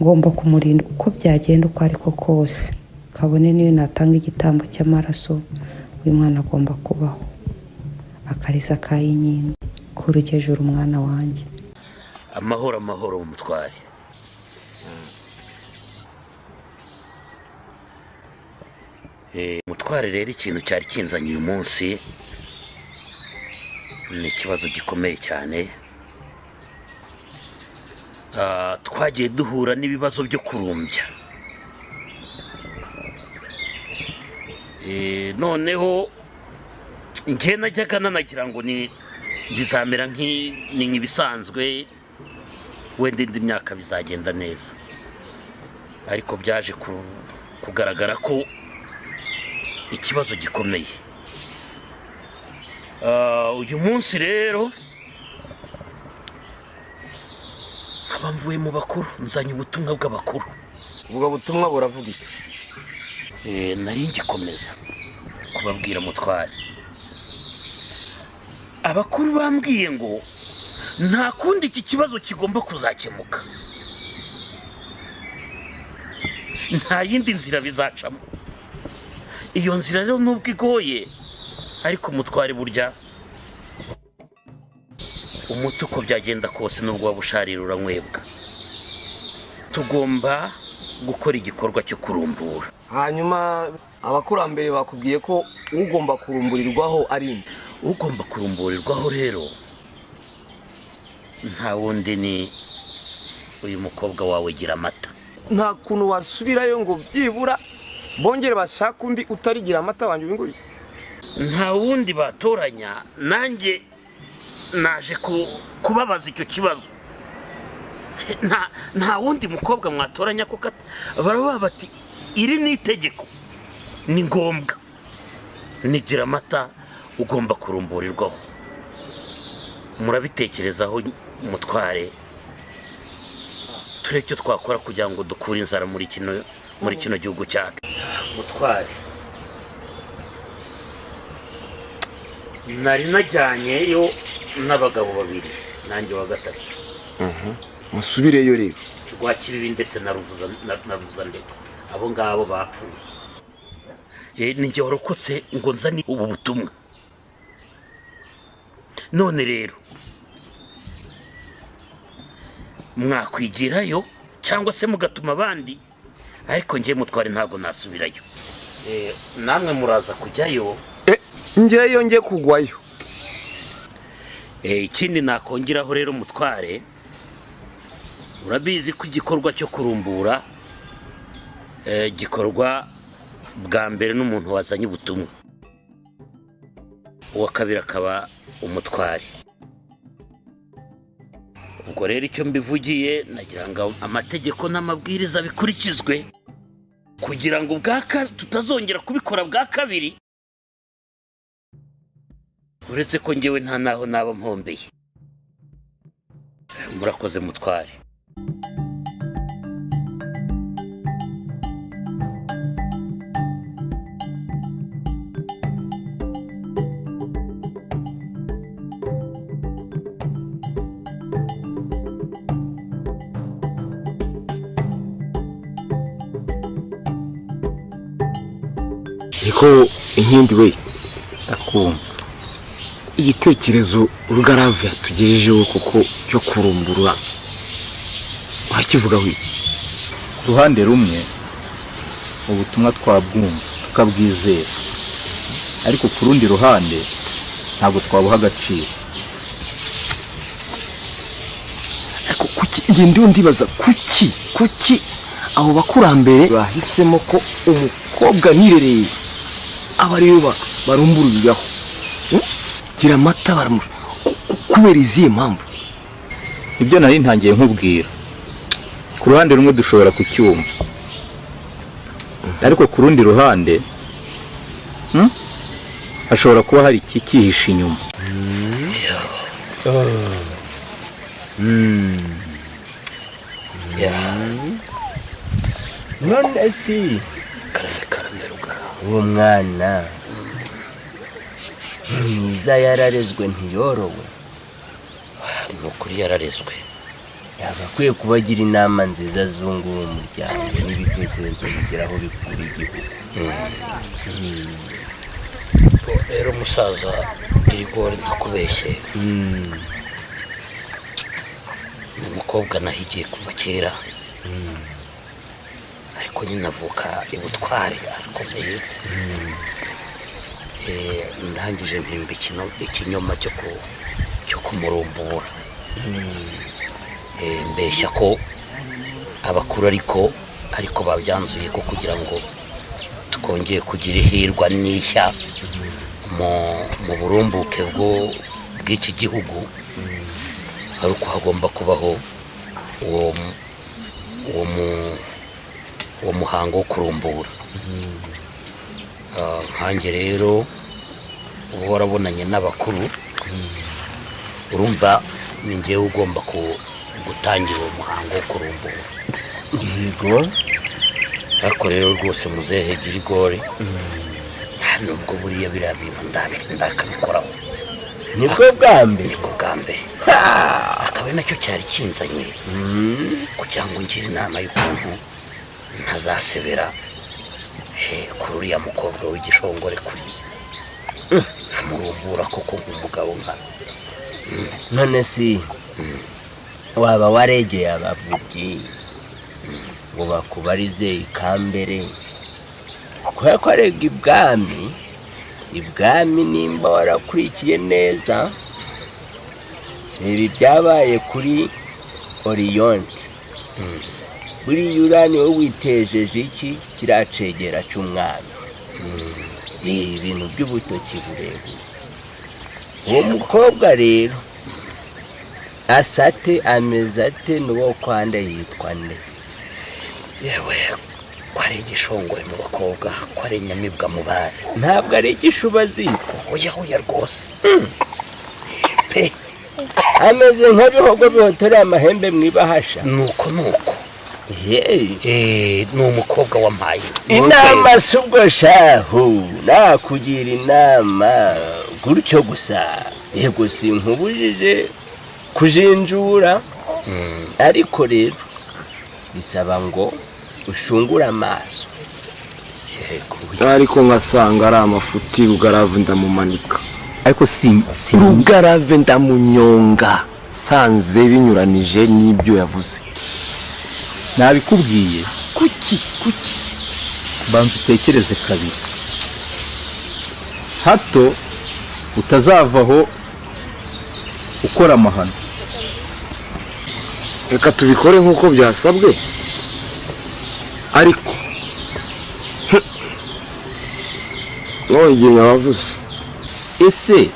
ngomba kumurinda uko byagenda uko ariko kose kabone niyo natanga igitambo cy'amaraso uyu mwana agomba kubaho Akaliza ka Inkindi kurugejura umwana wanjye amahoro umutware umutware rero ikintu cyari kinzanye uyu munsi ni ikibazo gikomeye cyane twagiye duhura n'ibibazo byo kurumbya noneho njye najyaga nanagira ngo bizamera nk'ibisanzwe wenda indi myaka bizagenda neza ariko byaje kugaragara ko ikibazo gikomeye uyu munsi rero nkaba mvuye mu bakuru nzanye ubutumwa bw'abakuru ubwo butumwa buravuga iki nari ngikomeza kubabwira mutware abakuru bambwiye ngo nta kundi iki kibazo kigomba kuzakemuka nta yindi nzira bizacamo iyo nzira rero nubwo igoye ariko umutware burya umuti uko byagenda kose nubwo waba usharira uranywebwa. Tugomba gukora igikorwa cyo kurumbura. Hanyuma abakurambere bakubwiye ko ugomba kurumburirwaho ari nde? Ugomba kurumburirwaho rero nta wundi ni uyu mukobwa wawe gira amata. Nta kuntu wasubirayo ngo byibura bongere bashaka undi utarigira amata wanje ubinguye? Nta wundi batoranya, nanjye naje kubabaza icyo kibazo. Nta wundi mukobwa mwatoranya ko baravuga bati iri ni itegeko, ni ngombwa, nigira amata ugomba kurumburirwaho. Murabitekerezaho mutware, turebe icyo twakora kugira ngo dukure inzara muri kino gihugu cyacu. Mutware, nari najyanyeyo n'abagabo babiri nanjye wa gatatu. Musubireyo rero. Rwakibibi ndetse na Ruvuzandekwe, abo ngabo bapfuye. Ninjye warokotse ngo nzane ubu butumwa. None rero mwakwigirayo cyangwa se mugatuma abandi, ariko njye mutware ntabwo nasubirayo. Namwe muraza kujyayo. Njyeyo njye kugwayo. Ikindi nakongeraho rero mutware, urabizi ko igikorwa cyo kurumbura gikorwa bwa mbere n'umuntu wazanye ubutumwa, uwa kabiri akaba umutware. Ubwo rero icyo mbivugiye, nagira ngo amategeko n'amabwiriza bikurikizwe kugira ngo tutazongera kubikora bwa kabiri, uretse ko njyewe nta naho naba mpombeye. Murakoze mutware. Niko Inkindi we, akumva igitekerezo Rugarave tugejejeho kuko cyo kurumbura wakivugaho iki? Ku ruhande rumwe ubutumwa twabwumva tukabwizera, ariko ku rundi ruhande ntabwo twabuha agaciro. Ariko ndiyo ndibaza kuki abo bakurambere bahisemo ko umukobwa nirereye aba ariyo barumburiraho gira amata kubera izihe mpamvu? Ibyo nari ntangiye nkubwira, ku ruhande rumwe dushobora kucyumva, ariko ku rundi ruhande hashobora kuba hari ikihishe inyuma. None si uwo mwana mwiza yararezwe ntiyorowe? Ni ukuri yararezwe. Yagakwiye kuba agira inama nziza zunguye umuryango n'ibitekerezo bigeraho bikura igihugu. Rero musaza Irigori ntakubeshye, ni umukobwa nahigiye kuva kera, ariko nyine avuka ibutware arakomeye. Ndangije mpimba ikinyoma cyo kumurumbura, mbeshya ko abakuru ariko babyanzuye ko kugira ngo tukongeye kugira ihirwa n'ishya mu burumbuke bw'iki gihugu, ari uko hagomba kubaho uwo muhango wo kurumbura. Nkanjye rero uba warabonanye n'abakuru, urumva ni njyewe ugomba gutangira uwo muhango wo kurumbura. Yego. Ariko rero rwose muzehe Irigori, nubwo buriya biriya bintu ndakabikoraho. Nibwo bwa mbere? Nibwo bwa mbere. Akaba nacyo cyari kinzanye, kugira ngo ngire inama y'ukuntu ntazasebera kuri uriya mukobwa w'igishongore kuriya, nkamurumbura koko nk'umugabo none si waba waregeye abavugi ngo bakubarize ikambere kubera ko arega ibwami nimba warakurikiye neza ibi byabaye kuri oriyonti buriya urani wowe witejeje iki kiracegera cy'umwami ibintu by'ubutoki burebure uwo mukobwa rero asate ameze ate n'uwo kwanda yitwa nde yewe ko ari igishongore mu bakobwa ko ari inyamibwa mu bari ntabwo ari igishubazi oya rwose pe ameze nk'abihogo bihotoreye amahembe mwibahasha nuko ni umukobwa wampaye inama si ubwo shahu nakugira inama gutyo gusa yego sinkubujije kujinjura ariko rero bisaba ngo ushungure amaso ariko nkasanga ari amafuti rugarave ndamumanika ariko si rugarave ndamunyonga sanze binyuranije n'ibyo yavuze nabikubwiye kuki banza utekereze kabiri hato utazavaho ukora amahano reka tubikore nk'uko byasabwe ariko nongeye wavuze ese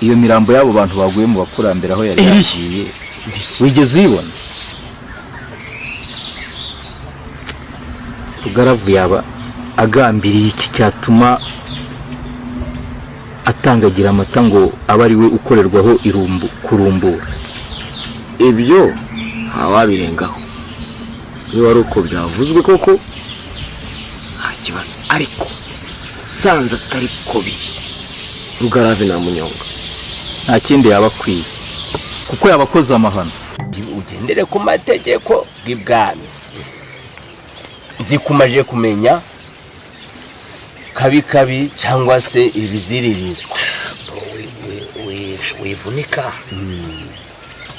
iyo mirambo y'abo bantu baguye mu bakurambere aho yari yagiye wigeze uyibona Rugaravu yaba agambiriye iki cyatuma atangagira amata ngo aba ari we ukorerwaho kurumbura ibyo ntawabirengaho niba ari uko byavuzwe koko nta kibazo ariko sanze atari kobiye rugarave na munyonga nta kindi yaba akwiye kuko yaba akoze amahano ugendere ku mategeko y'ibwami zikumaje kumenya kabi cyangwa se ibiziririzwa wivunika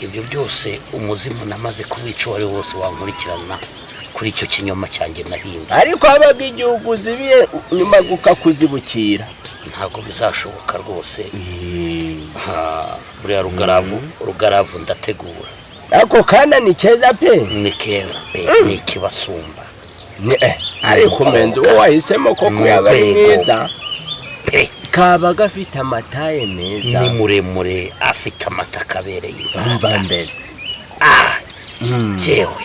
ibyo byose umuzimu namaze kubica uwari wose wankurikirana kuri icyo kinyoma cyanjye nahinda ariko habaga igihugu zibiye nyuma gukakuzibukira ntabwo bizashoboka rwose buriya rugaravu ndategura ako kana ni keza pe ni ikibasumba ariko menzo uwo wahisemo koko yaba ari mwiza kaba gafite amataye meza ni muremure afite amata akabereye imva mbese jewe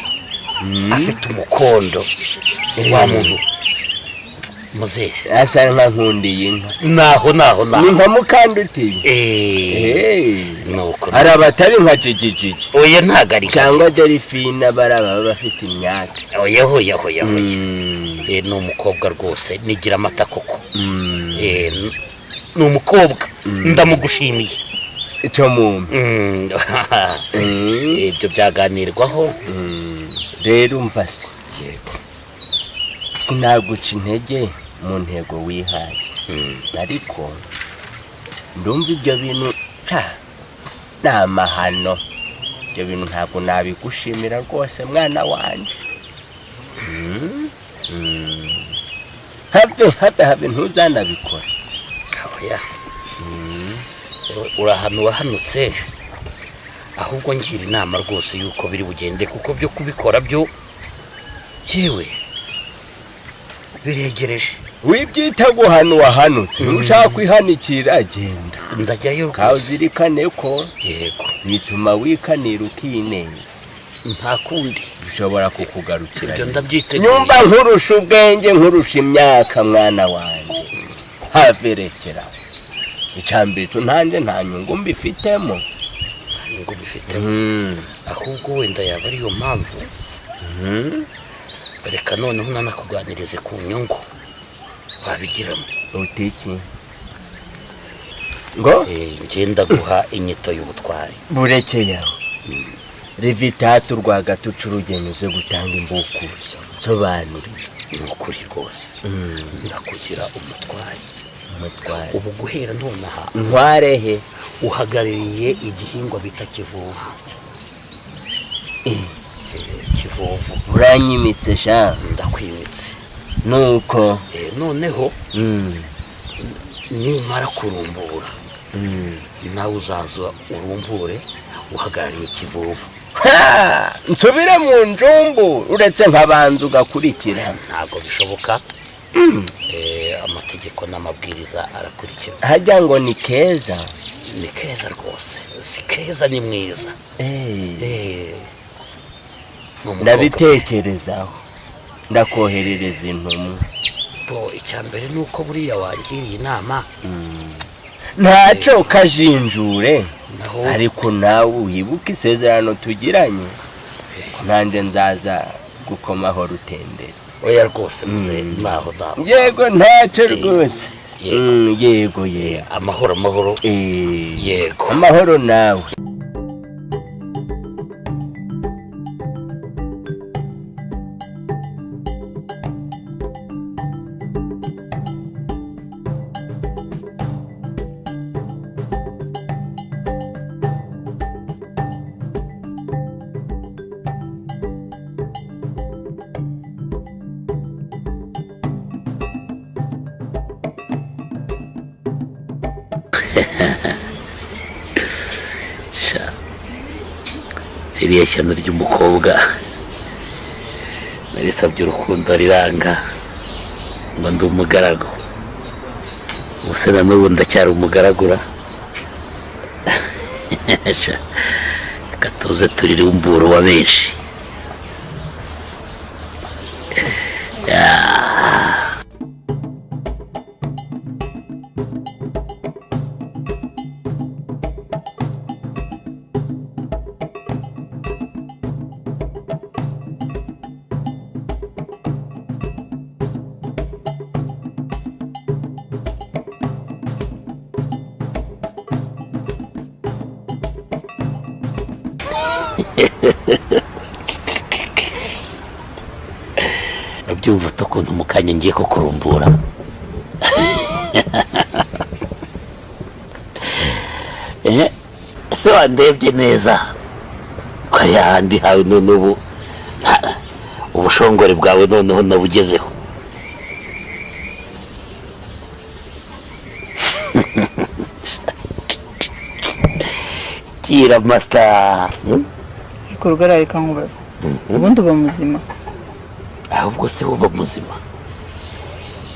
afite umukondo wa muntu muze asa nka nkundiye inka naho ni nka mukanduti nuko hari abatari nka jigijigi oya ntago ari cyangwa delphine baba bafite imyaka oya ni umukobwa rwose nigira amata koko ni umukobwa ndamugushimiye icyo muntu ibyo byaganirwaho rero umva se sinaguca intege mu ntego wihaye ariko ndumva ibyo bintu ni amahano ibyo bintu ntabwo nabigushimira rwose mwana wanjye have ntuzanabikora urahano wahanutse ahubwo ngira inama rwose yuko biri bugende kuko byo kubikora byo yewe biregereje wibyita guhana wahanutse ushaka kwihanikira agenda ndajyayo rwose kawuzirikane ko yego bituma wikanira ukinenga nta kundi bishobora kukugarukira ibyo ndabyiteguye nyumva nkurusha ubwenge nkurusha imyaka mwana wanjye haverekera icambere ntanjye nta nyungu mbifitemo ahubwo wenda yaba ariyo mpamvu reka noneho nanakuganirize ku nyungu wabigiramo utiki ngo ngenda guha inyito y'ubutwari burekeye aho revitatu rwagati uca urugendo uze gutanga imbukuzo nsobanurira ni ukuri rwose ndakugira umutwari ubu guhera nonaha ntwarehe uhagarariye igihingwa bita kivuvu. Kivuvu uranyimitse sha. Ndakwimitse nuko noneho nimara kurumbura nawe uzaza urumbure uhagarariye kivuvu. nsubire mu njumbu uretse nkabanza ugakurikira. Ntabwo bishoboka. Amategeko n'amabwiriza arakurikira. hajya ngo ni keza. Ni keza rwose, si keza ni mwiza. ndabitekerezaho ndakoherereza intumwa. Icyambere ni uko buriya wangiriye inama. ntacyo kajinjure ariko nawe wibuke isezerano tugiranye nanjye nzaza gukomaho rutendere. Oya rwose muze naho dawe. Yego ntacyo rwose. Yego amahoro. Yego amahoro nawe. iriya shyano ry'umukobwa narisabye urukundo riranga ngo ndi umugaragu. ubuse na n'ubu ndacyari umugaragura. reka tuze turire umburo wa benshi. Urabyumva ukuntu mu kanya ngiye ko kurumbura. Se wandebye neza ko yahandi hawe none ubu ubushongore bwawe noneho nabugezeho. Kira mata ikorwa reka nkubaza ubundi uba muzima? Ahubwo se uba muzima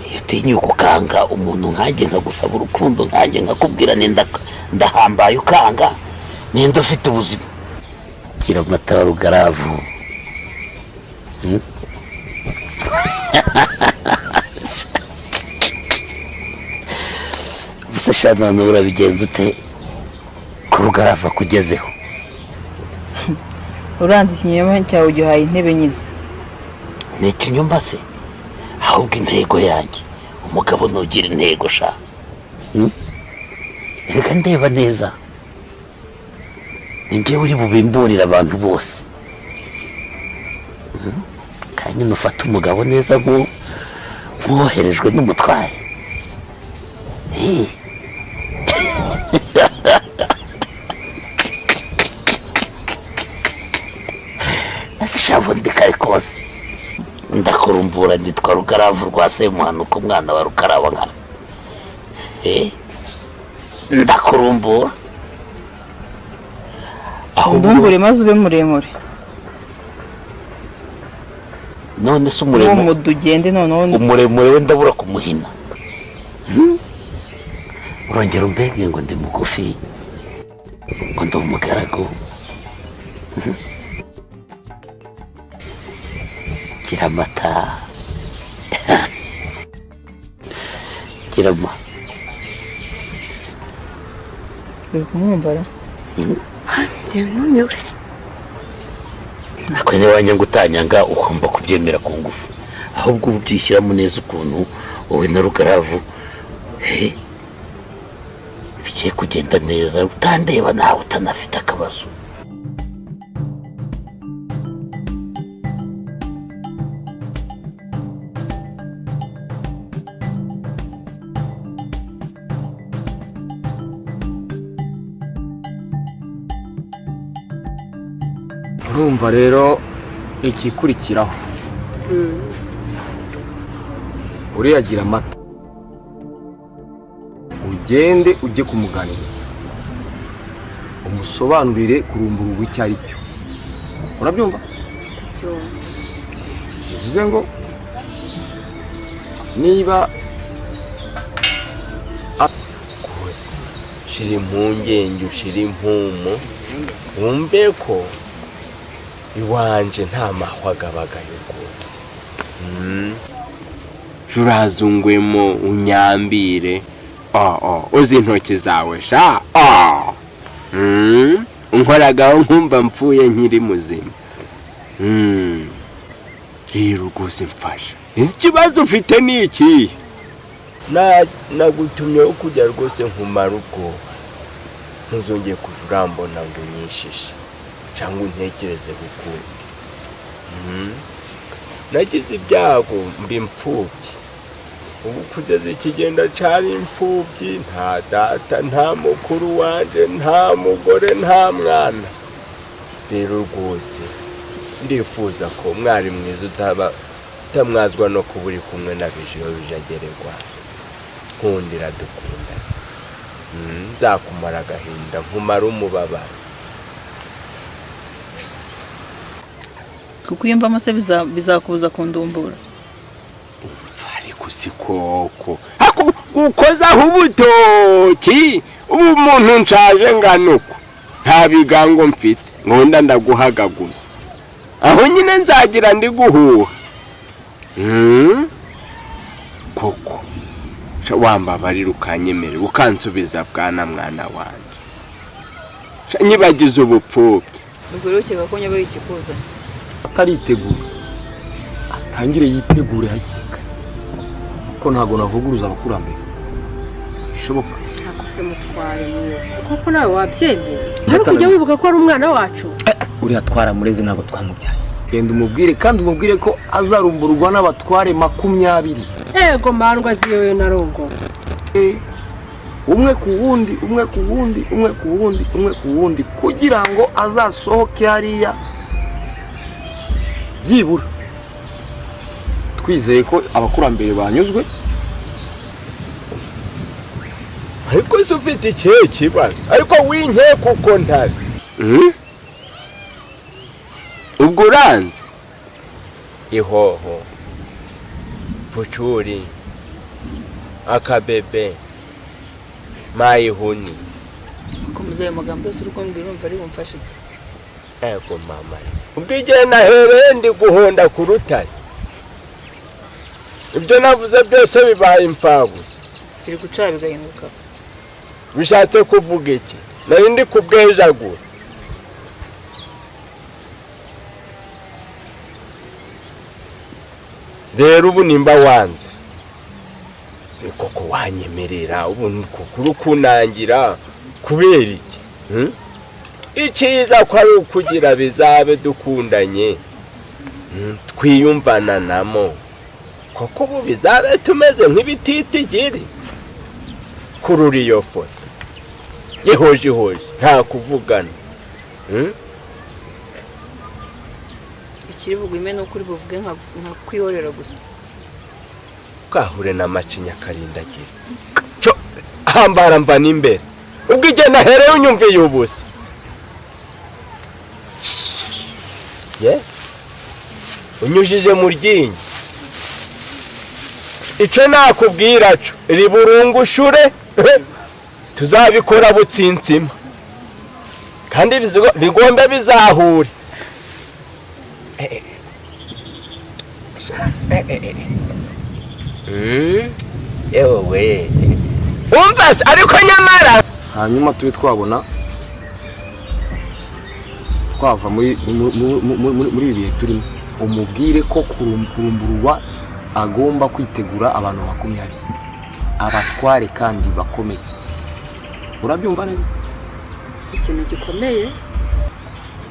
iyo utinyuka ukanga umuntu nkanjye nkagusaba urukundo nkanjye nkakubwira ndahambaye ukanga ninde ufite ubuzima? Kira mata wa rugaravu. Bisa shana none urabigenza ute ko rugaravu kugezeho? uranze ikinyoma cyawe ugihaye intebe nyine. Ni ikinyoma se? Ahubwo intego yanjye umugabo ntugira intego sha. Reka ndeba neza ninjye uri bubimburira abantu bose. kandi nufata umugabo neza nk'uwoherejwe n'umutware. Asishavu ndikare kose ndakurumbura nditwa Rugaravu rwa Semuhanuka umwana wa Rukaraba nkana. Ndakurumbura ndumbure maze ube muremure. None se umuremure umudugende none umuremure we ndabura kumuhina. Urongera umbege ngo ndi mugufi ngo ndi umugaragu. Gira amata gira ma uri kumwumvara nakwene wanya ngutanyanga ukumva kubyemera ku ngufu ahubwo ubyishyiramo neza ukuntu wowe na Rugaravu bigiye kugenda neza utandeba nawe utanafite akabazo. urumva rero ikikurikiraho uriya agira amata ugende ujye kumuganiriza umusobanurire kurumburwa icyo ari cyo urabyumva bivuze ngo niba shira impungenge ushira impumu wumve ko iwanje nta mahwa agabagayo rwose urazungwemo unyambire uzi intoki zawe sha unkoragaho nkumva mpfuye nkiri muzima rero rwose mfasha ikibazo ufite ni iki nagutumyeho kujya rwose nkumara ubwoba ntuzongeye kuva urambona ngo unyishishe cyangwa untekereze gukunda nagize ibyago mba imfubyi ubu kugeza ikigenda cyari imfubyi nta data nta mukuru wanje nta mugore nta mwana rero rwose ndifuza ko mwari mwiza utamwazwa no kuba uri kumwe na bijiyo bijagererwa nkundira dukunda nzakumara agahinda nkumara umubabaro kuko iyo mvamo se bizakubuza kundumbura ariko si koko gukozaho ubutoki ubu umuntu nshaje nganuko nta bigango mfite nkunda ndaguhagaguza aho nyine nzagira ndi guhuha koko wambabarira ukanyemerera ukansubiza bwana mwana wanjye nyibagize ubupfubyi ubwo rero ukeka ko nyaba yikikuza ataritegura atangire yitegure hakiri kare ko ntabwo navuguruza abakurambere bishoboka akose mutware neza kuko nawe wabyemeye ariko ujya wibuka ko ari umwana wacu uriya twaramureze ntabwo twamubyaye genda umubwire kandi umubwire ko azarumburwa n'abatware 20 ego mandwa ziyoye na rongo umwe ku wundi umwe ku wundi umwe ku wundi umwe ku wundi kugira ngo azasohoke hariya byibura twizeye ko abakurambere banyuzwe ariko se ufite ikihe kibazo ariko winkeye kuko ntari ubwo uranze ihoho pucuri akabebe mayihuni komeza ayo magambo yose uruko ndumva ari bumfashe iki ego mama ubwo igihe nahereye ndi guhonda ku rutare ibyo navuze byose bibaye imfabusa kiri gucara bigahinduka bishatse kuvuga iki nari ndi kubwejagura rero ubu nimba wanze se koko wanyemerera ubu kukuru kunangira kubera iki iciza ko ari ukugira bizabe dukundanye twiyumvana namo koko ubu bizabe tumeze nk'ibititigiri kurura iyo foto yehoje nta kuvugana ikiri bugwime no kuri buvuge nka kwihorera gusa kahure n'amacinya karindagira cyo hambara mva n'imbere ubwo igihe nahereye unyumviye ubusa unyujije mu ryinyo icyo nakubwira cyo riburungushure tuzabikora butsinsima kandi bigombe bizahure ewe umva se ariko nyamara hanyuma tube twabona twava muri ibi bihe turimo umubwire ko kurumburwa agomba kwitegura abantu 20 abatware kandi bakomeye urabyumva neza ikintu gikomeye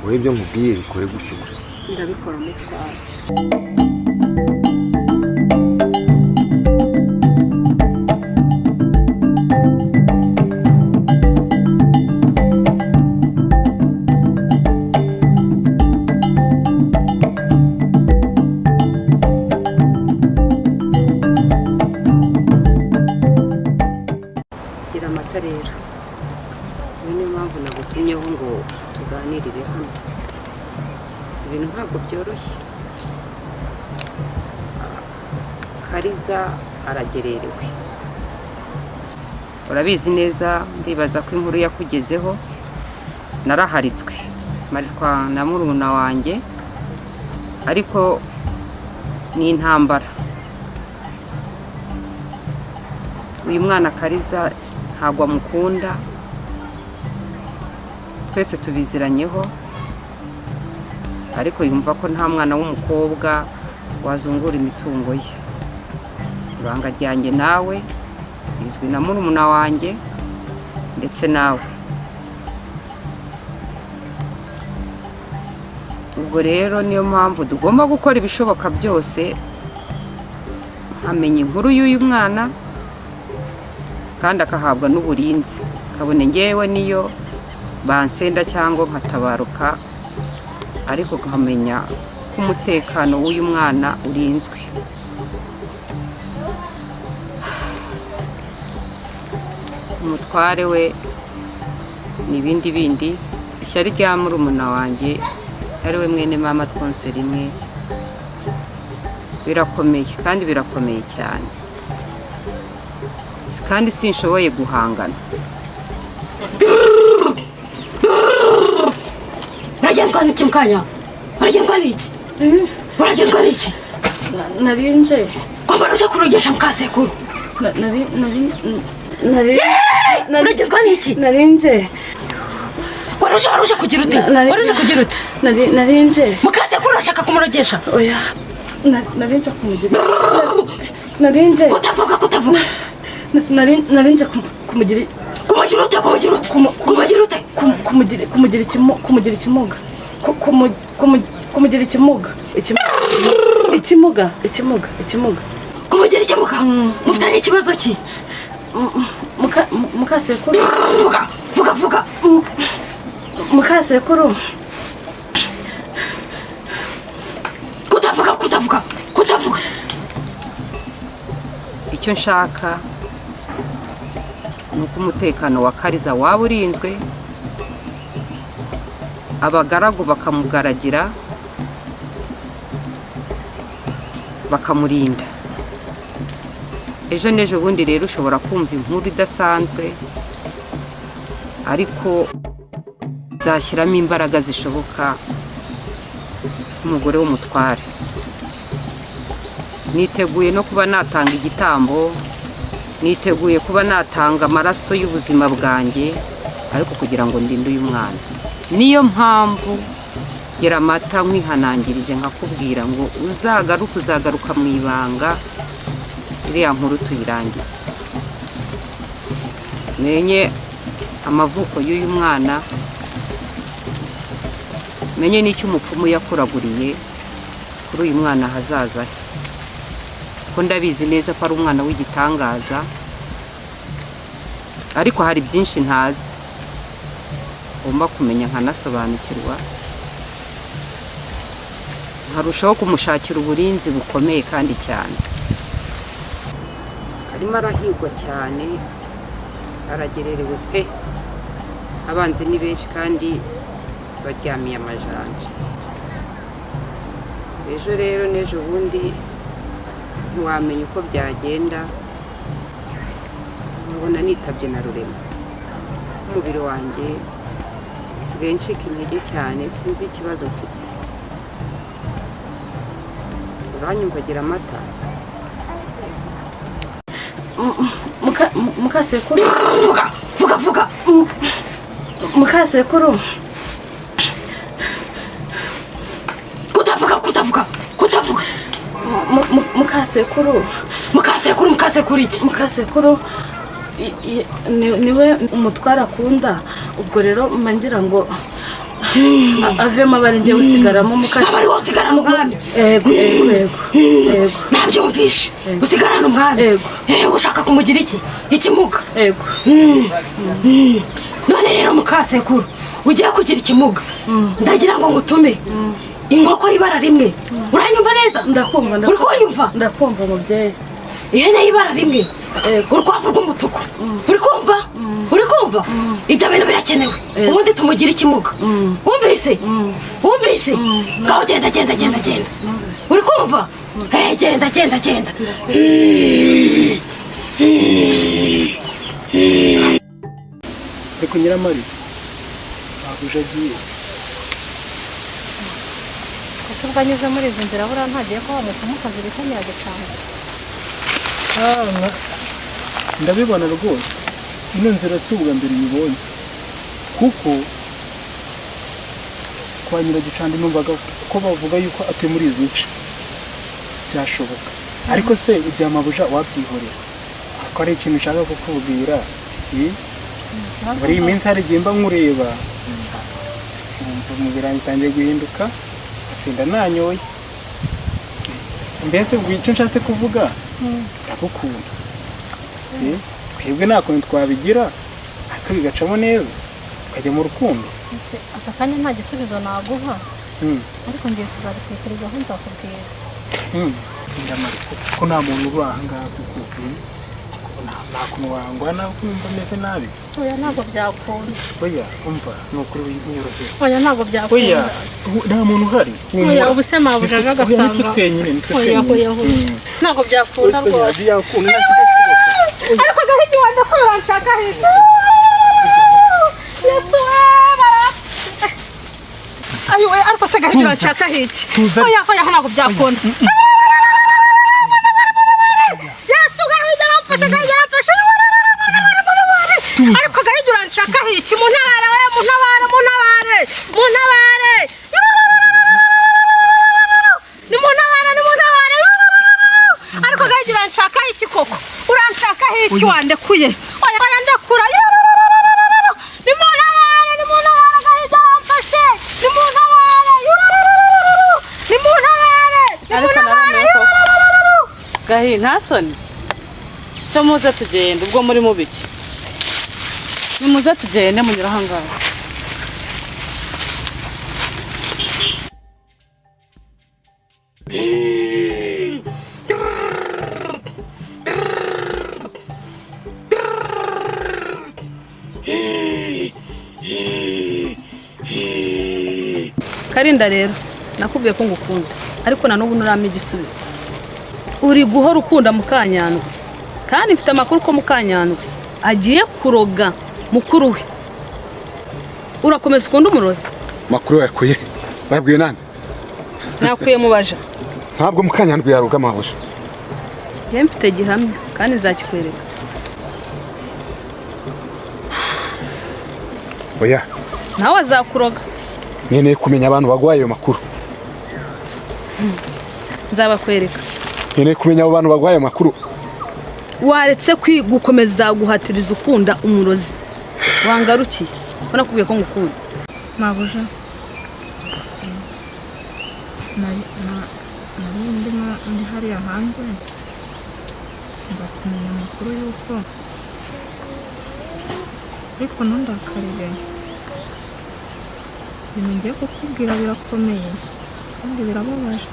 wowe ibyo nkubwiye bikore gutyo gusa ndabikora mutware Akaliza aragererewe. Urabizi neza, ndibaza ko inkuru yakugezeho. Naraharitswe maritwa na murumuna wanjye, ariko ni intambara. Uyu mwana Akaliza ntabwo amukunda, twese tubiziranyeho, ariko yumva ko nta mwana w'umukobwa wazungura imitungo ye. Ibanga ryanjye nawe bizwi na murumuna wanjye ndetse nawe. Ubwo rero niyo mpamvu tugomba gukora ibishoboka byose nkamenya inkuru y'uyu mwana kandi akahabwa n'uburinzi, kabone ngewe niyo bansenda cyangwa nkatabaruka, ariko nkamenya ko umutekano w'uyu mwana urinzwe. Umutware we n'ibindi bindi, ishyari rya murumuna wanjye ari we mwene mama twonse rimwe, birakomeye kandi birakomeye cyane, kandi sinshoboye guhangana. Uragenzwa n'iki mukanya? Uragenzwa n'iki? Uragenzwa n'iki? Narinje. Kwambara uje kurogesha mukasekuru? Uragenzwa n'iki? Narinje. Waruje kugira ute? Waruje kugira ute? Narinje. Mukasekuru urashaka kumurogesha? Oya. Narinje kumugira. Narinje. Kutavuga. Narinje kumugira. Kumugira ute? Kumugira ikimuga. Kumugira ikimuga. Ikimuga. Kumugira ikimuga? Mufitanye ikibazo ki? Mukasekuru. Vuga. Mukasekuru. Kutavuga. Icyo nshaka nuko umutekano wa Akaliza waba urinzwe, abagaragu bakamugaragira, bakamurinda. Ejo n'ejo bundi rero ushobora kumva inkuru idasanzwe, ariko zashyiramo imbaraga zishoboka nk'umugore w'umutware. Niteguye no kuba natanga igitambo, niteguye kuba natanga amaraso y'ubuzima bwanjye, ariko kugira ngo ndinde uyu mwana. Niyo mpamvu gira amata nkwihanangirije nkakubwira ngo uzagaruka mu ibanga, iriya nkuru tuyirangize. Menye amavuko y'uyu mwana, menye n'icyo umupfumu yakuraguriye kuri uyu mwana hazaza he, ko ndabizi neza ko ari umwana w'igitangaza, ariko hari byinshi ntazi ngomba kumenya nkanasobanukirwa, nkarushaho kumushakira uburinzi bukomeye kandi cyane. Arimo arahigwa cyane, aragererewe pe, abanzi ni benshi kandi baryamiye amajanja. Ejo rero n'ejo bundi ntiwamenya uko byagenda, nkabona nitabye na rurema. Umubiri wanjye sigaye ncika intege cyane, sinzi ikibazo mfite. Uranyumva gira amata? Mukasekuru. Vuga. Mukasekuru. Kutavuga. Mukasekuru iki? Mukasekuru niwe umutwara akunda, ubwo rero mangira ngo avemo abari njye usigaramo mukasekuru. Abari usigarana umwami? Yego. Nabyumvishe. Usigarana umwami? Ushaka kumugira iki? Ikimuga? Yego. None rero mukasekuru, ugiye kugira ikimuga, ndagira ngo ngutume inkoko y'ibara rimwe. Uranyumva neza? Ndakumva. Uri kunyumva? Ndakumva mubyeyi. Ihene y'ibara rimwe, urukwavu rw'umutuku. Uri kumva? Ibyo bintu birakenewe, ubundi tumugira ikimuga. Wumvise? Ngaho genda. Uri kumva? urumva genda ariko nyiramari bahuje agiye gusa ubwo anyuze muri izi nzira buriya ntagiye ko wamutuma akazi bita nyagicanga ndabibona rwose ino nzira si ubwa mbere uyibonye kuko kwa Nyiragicanda numvaga ko bavuga yuko atuye muri izi nce byashoboka ariko se ibya mabuja wabyihorera ko ari ikintu ushaka kukubwira muri iyi minsi hari igihe mba nkureba umubiri wanjye utangiye guhinduka sinda nanyoye mbese ubwo icyo nshatse kuvuga ndagukunda twebwe nta kuntu twabigira ariko bigacamo neza tukajya mu rukundo aka kanya nta gisubizo naguha ariko ngiye kuzabitekerezaho nzakubwira ko nta muntu uri aha ngaha kuko nta kuntu wangwana kumva ameze nabi oya ntabwo byakunda oya umva ni ukuri winyorohera oya ntabwo byakunda oya nta muntu uhari oya ubu se mabujaga agasanga nitwe twenyine oya ntabwo byakunda rwose ariko gahigi wanda ko uranshaka hirya yesu ayiwe ariko se gahigi uranshaka hirya oya ntabwo byakunda yesu gahigi aramfashe ariko gahigi uranshaka hirya muntabare ariko gahigi uranshaka iki koko uranshaka iki wandekuye oya ndekura ni muntabare gahigi aramfashe ni muntabare gahi nta soni cyo muze tugenda ubwo muri mubiki nimuze tugende munyura aha ngaha Karinda rero nakubwiye ko ngukunda ariko na n'ubu nurama igisubizo uri guhora ukunda Mukanyandwi kandi mfite amakuru ko Mukanyandwi agiye kuroga mukuru we urakomeza ukunda umurozi makuru yakuye babwiye nande nakuye mubaja ntabwo Mukanyandwi yaroga mabuja njye mfite gihamya kandi nzakikwereka oya nawe azakuroga nkeneye kumenya abantu bagwaye ayo makuru nzabakwereka nkeneye kumenya abo bantu bagwaye ayo makuru waretse gukomeza guhatiriza ukunda umurozi wangarukiye ko nakubwiye ko ngukunda mabuja ndi hariya hanze nza kumenya amakuru y'uko ariko ntundakarire ibintu ngiye kukubwira birakomeye kandi birababaje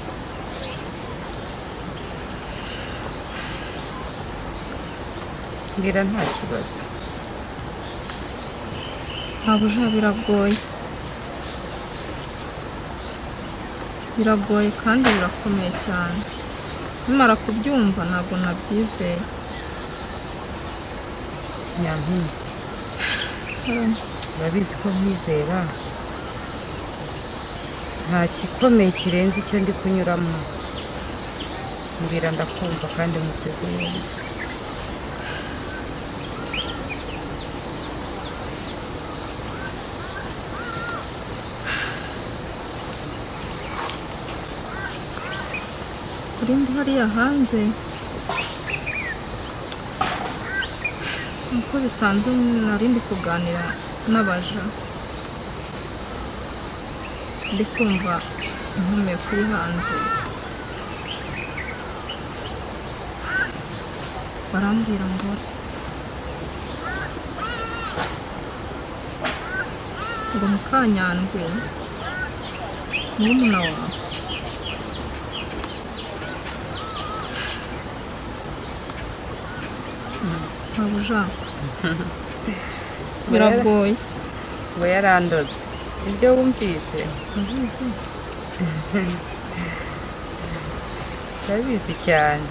mbwira nta kibazo mabuja biragoye kandi birakomeye cyane nimara kubyumva ntabwo nabyizeye nyampinga urabizi ko mwizera nta gikomeye kirenze icyo ndi kunyuramo mbwira ndakumva kandi muteze neza kuri ndi hariya hanze uko bisanzwe nari ndi kuganira n'abaja ndi kumva inkomeye kuri hanze barambwira ngo Mukanyandwi murumuna wawe mabuja biragoye ngo yarandoze ibyo wumvise ndabizi cyane.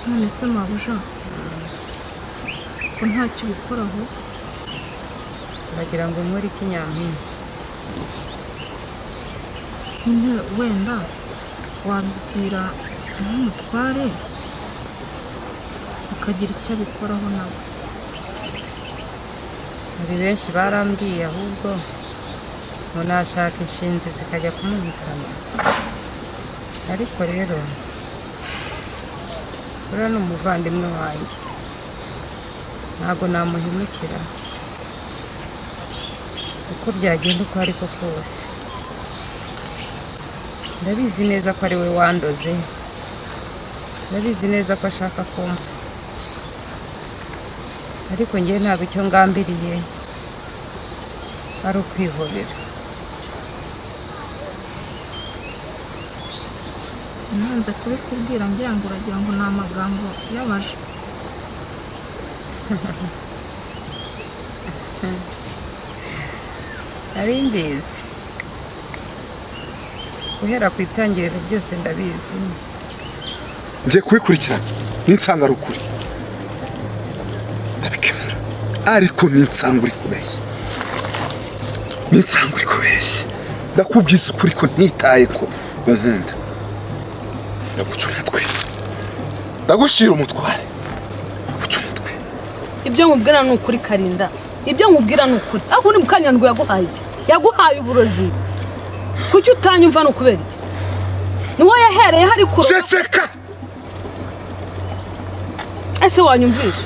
None se mabuja ko ntacyo ubikoraho? Uragira ngo nkore iki Nyampinga? Nyine wenda wabibwira n'umutware akagira icyo abikoraho nawe. Hari benshi barambwiye ahubwo ngo nashaka inshinzi zikajya kumuhitana, ariko rero uriya ni umuvandimwe wanjye, ntabwo namuhemukira uko byagenda uko ariko kose. Ndabizi neza ko ari we wandoze, ndabizi neza ko ashaka kumva, ariko njye ntabwo icyo ngambiriye ari ukwihorera. Nanze kubikubwira ngira ngo uragira ngo ni amagambo yabaje. Nari mbizi guhera ku itangiriro byose ndabizi. nje kubikurikirana ninsanga ari ukuri ndabikemura, ariko ninsanga uri kubeshya, ninsanga uri kubeshya ndakubwiza ukuri ko ntitaye ko unkunda, ndaguca umutwe, ndagushira umutware, ndaguca umutwe. Ibyo nkubwira ni ukuri Karinda, ibyo nkubwira ni ukuri. Aho uri Mukanyandwi yaguhaye iki? Yaguhaye uburozi. Kuki utanyumva no kubera iki? Niwo yahereye hari kuro. Ceceka. Ese wanyumvisha?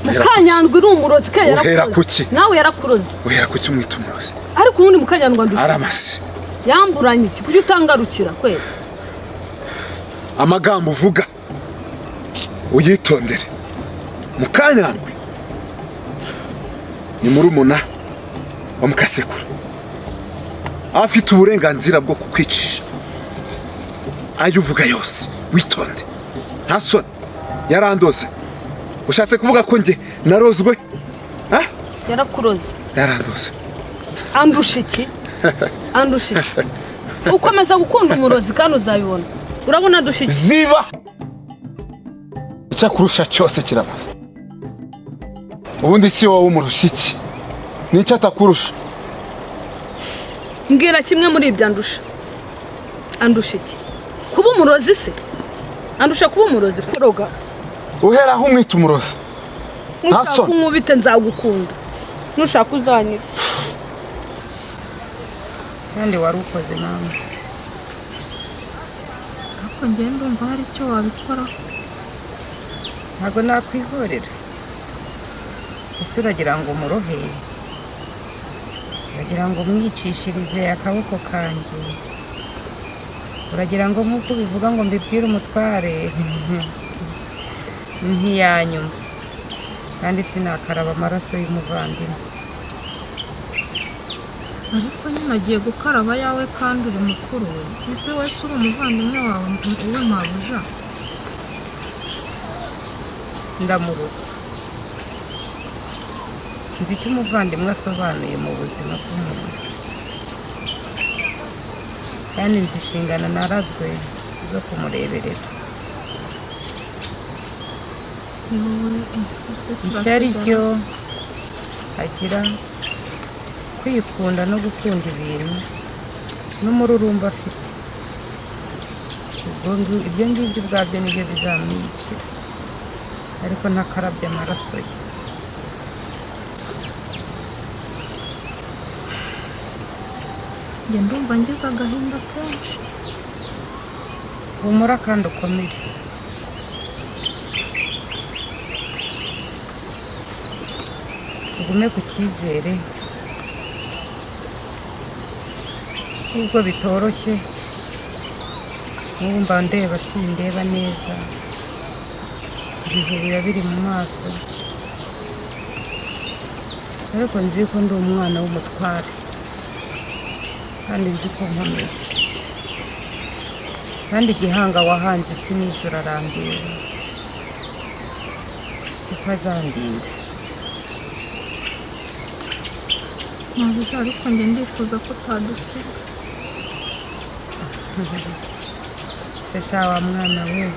Mukanyandwi uri umurozi ke yarakuroze. Uhera kuki? Nawe yarakuroze. Uhera kuki umwita umurozi? Ariko ubundi Mukanyandwi ndusha. Aramasi. Yamburanye iki? Kuki utangarukira kweli? Amagambo uvuga uyitondere. Mukanyandwi ni murumuna wa Mukasekuru, afite uburenganzira bwo kukwicisha ayo uvuga yose. Witonde, nta soni. Yarandoze. Ushatse kuvuga ko nge narozwe? Yarakuroze. Yarandoze. Andusha iki? Andusha iki? Ukomeza gukunda umurozi kandi uzabibona. Urabona andusha iki? Ziba icyakurusha cyose kiramaze. Ubundi si wowe umurusha iki? Nicyo atakurusha? Mbwira kimwe muri ibyo andusha. Andusha iki? Kuba umurozi se? Andusha kuba umurozi kuroga. Uhera aho umwita umurozi. Nushaka kumubite nzagukunda. Nushaka uzanyira. Kandi wari ukoze nawe. Ariko njye ndumva hari icyo wabikora. Ntabwo nakwihorera. Ese uragira ngo umurohe? Uragira ngo mwicishirize akaboko kanjye? Uragira ngo nk'uko bivuga ngo mbibwire umutware? Ntiyanyumva. Kandi sinakaraba amaraso y'umuvandimwe. Ariko nyine agiye gukaraba yawe kandi uri mukuru we. Ese wese uri umuvandimwe wawe uwe mabuja? Ndamuruka. Nzi icyo umuvandimwe asobanuye mu buzima bw'umuntu, kandi nzi inshingano narazwe zo kumureberera. Ishyari ryo agira, kwikunda no gukunda ibintu n'umururumba afite, ibyo ngibyo ubwabyo nibyo bizamwicira, ariko ntakarabye amaraso ye. Njye ndumva ngize agahinda kenshi. Humura kandi ukomere. Ugume ku cyizere, nubwo bitoroshye. N'ubu mba ndeba sindeba neza, ibihe biba biri mu maso, ariko nzi ko ndi umwana w'umutware, kandi nzi ko nkomeye, kandi igihanga wahanze isi n'ijuru arandeba, nzi ko azandinda. Mabuja ariko njye ndifuza ko utadusiga. se sha wa mwana we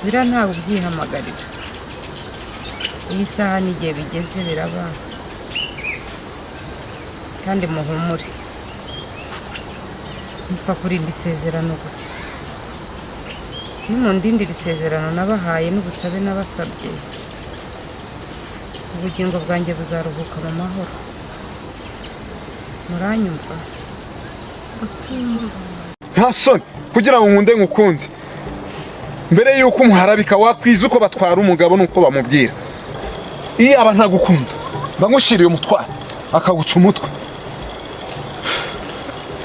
bira ntawe ubyihamagarira iyi saha n'igihe bigeze biraba kandi muhumure mpfa kurinda isezerano gusa nimundindira isezerano nabahaye n'ubusabe nabasabye ubugingo bwanjye buzaruhuka mu mahoro muranyumva nta soni kugira ngo nkunde ngukunde mbere yuko umuharabika wakwiza uko batwara umugabo nuko bamubwira iyo aba ntagukunda bamushiriye umutwaro akaguca umutwe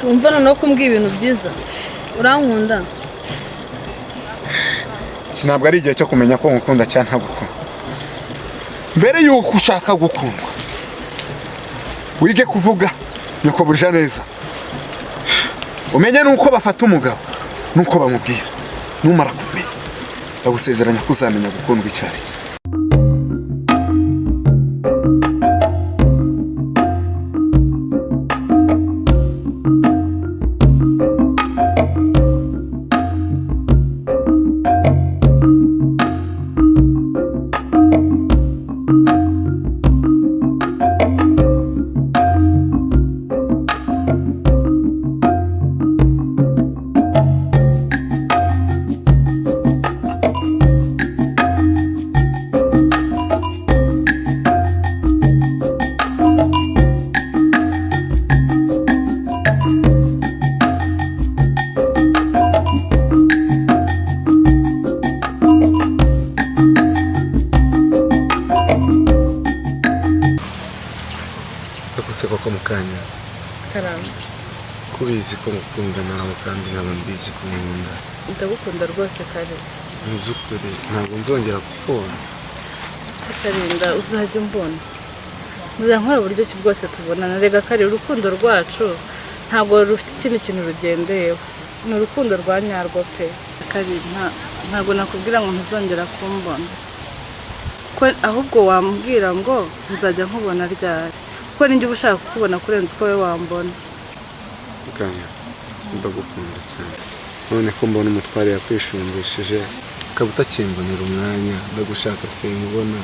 Sumva noneho kumbwira ibintu byiza urankunda sinabwo ari igihe cyo kumenya ko ngukunda cyangwa ntagukunda mbere yuko ushaka gukundwa wige kuvuga nyoko burya neza umenye nuko bafata umugabo nuko bamubwira numara kumenya ndagusezeranya ko uzamenya gukundwa icyo ari cyo koko mukanya karamba kubizi ko mukunda nawe kandi nkaba mbizi ko nkunda ndagukunda rwose kare mu by'ukuri ntabwo nzongera kukubona se karinda uzajya umbona muzankora uburyo ki bwose tubonana rega kare urukundo rwacu ntabwo rufite ikindi kintu rugendeyeho ni urukundo rwa nyarwo pe kare ntabwo nakubwira ngo ntuzongera kumbona ahubwo wambwira ngo nzajya nkubona ryari kuko ninjye uba ushaka kukubona kurenza uko we wambona mukanya ndagukunda cyane none ko mbona umutware yakwishumbishije ukaba utakimbonera umwanya ndagushaka sinkubona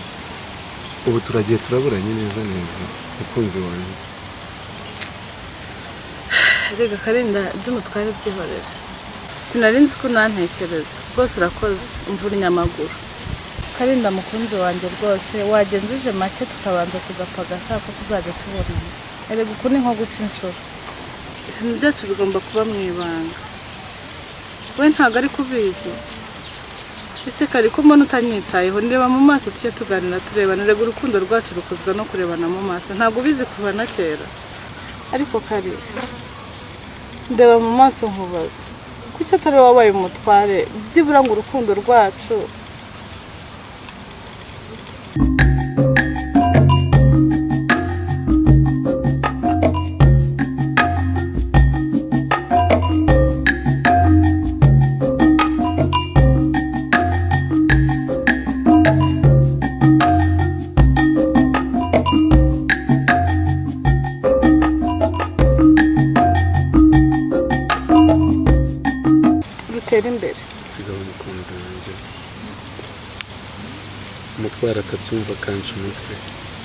ubu turagiye turaburanye neza neza mukunzi wanjye rega karinda by'umutware byihorera sinari nzi ko nantekereza rwose urakoze imvura inyamaguru karinda mukunzi wanjye rwose wagenjeje make tukabanza tugapagasa ko tuzajya tubonana erega uku ni nko guca inshuro ibintu byacu bigomba kuba mu ibanga we ntabwo ari kubizi ese kari ko mbona utanyitayeho ndeba mu maso tujye tuganira turebana erega urukundo rwacu rukozwa no kurebana mu maso ntabwo ubizi kuva na kera ariko kari ndeba mu maso nkubaza kuki atari wabaye umutware byibura ngo urukundo rwacu imbere sigaho umukunzi wanjye umutwara akabyumva akanca umutwe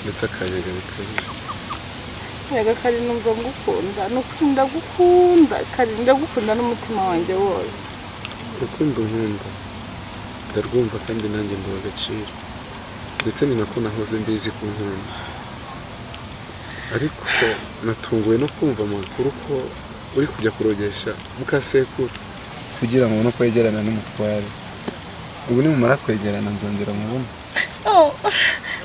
ndetse akanyaga bikabije rega kari numva ngukunda nukunda gukunda kari ndagukunda n'umutima wanjye wose urukundo nkunda ndarwumva kandi nanjye mbuha agaciro ndetse ni nako nahoze mbizi ku nkunda ariko natunguwe no kumva amakuru ko uri kujya kurogesha mukasekuru kugira ngo no kwegerana n'umutware ubu nimumara kwegerana nzongera mubona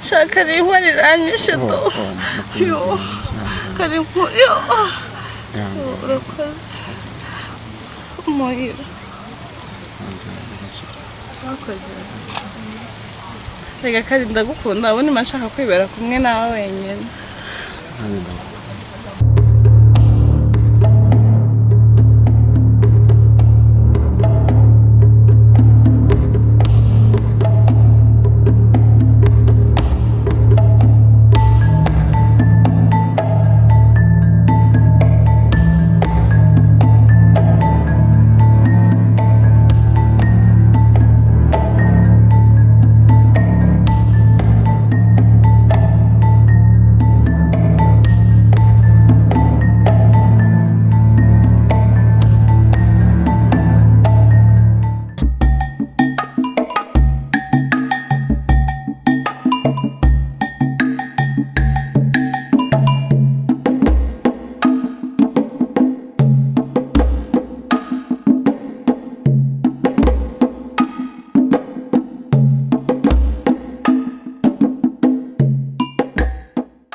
shaka riho riranyishe do kariho urakoze umuhira wakoze rega kandi ndagukunda ubu nima nshaka kwibera kumwe nawe wenyine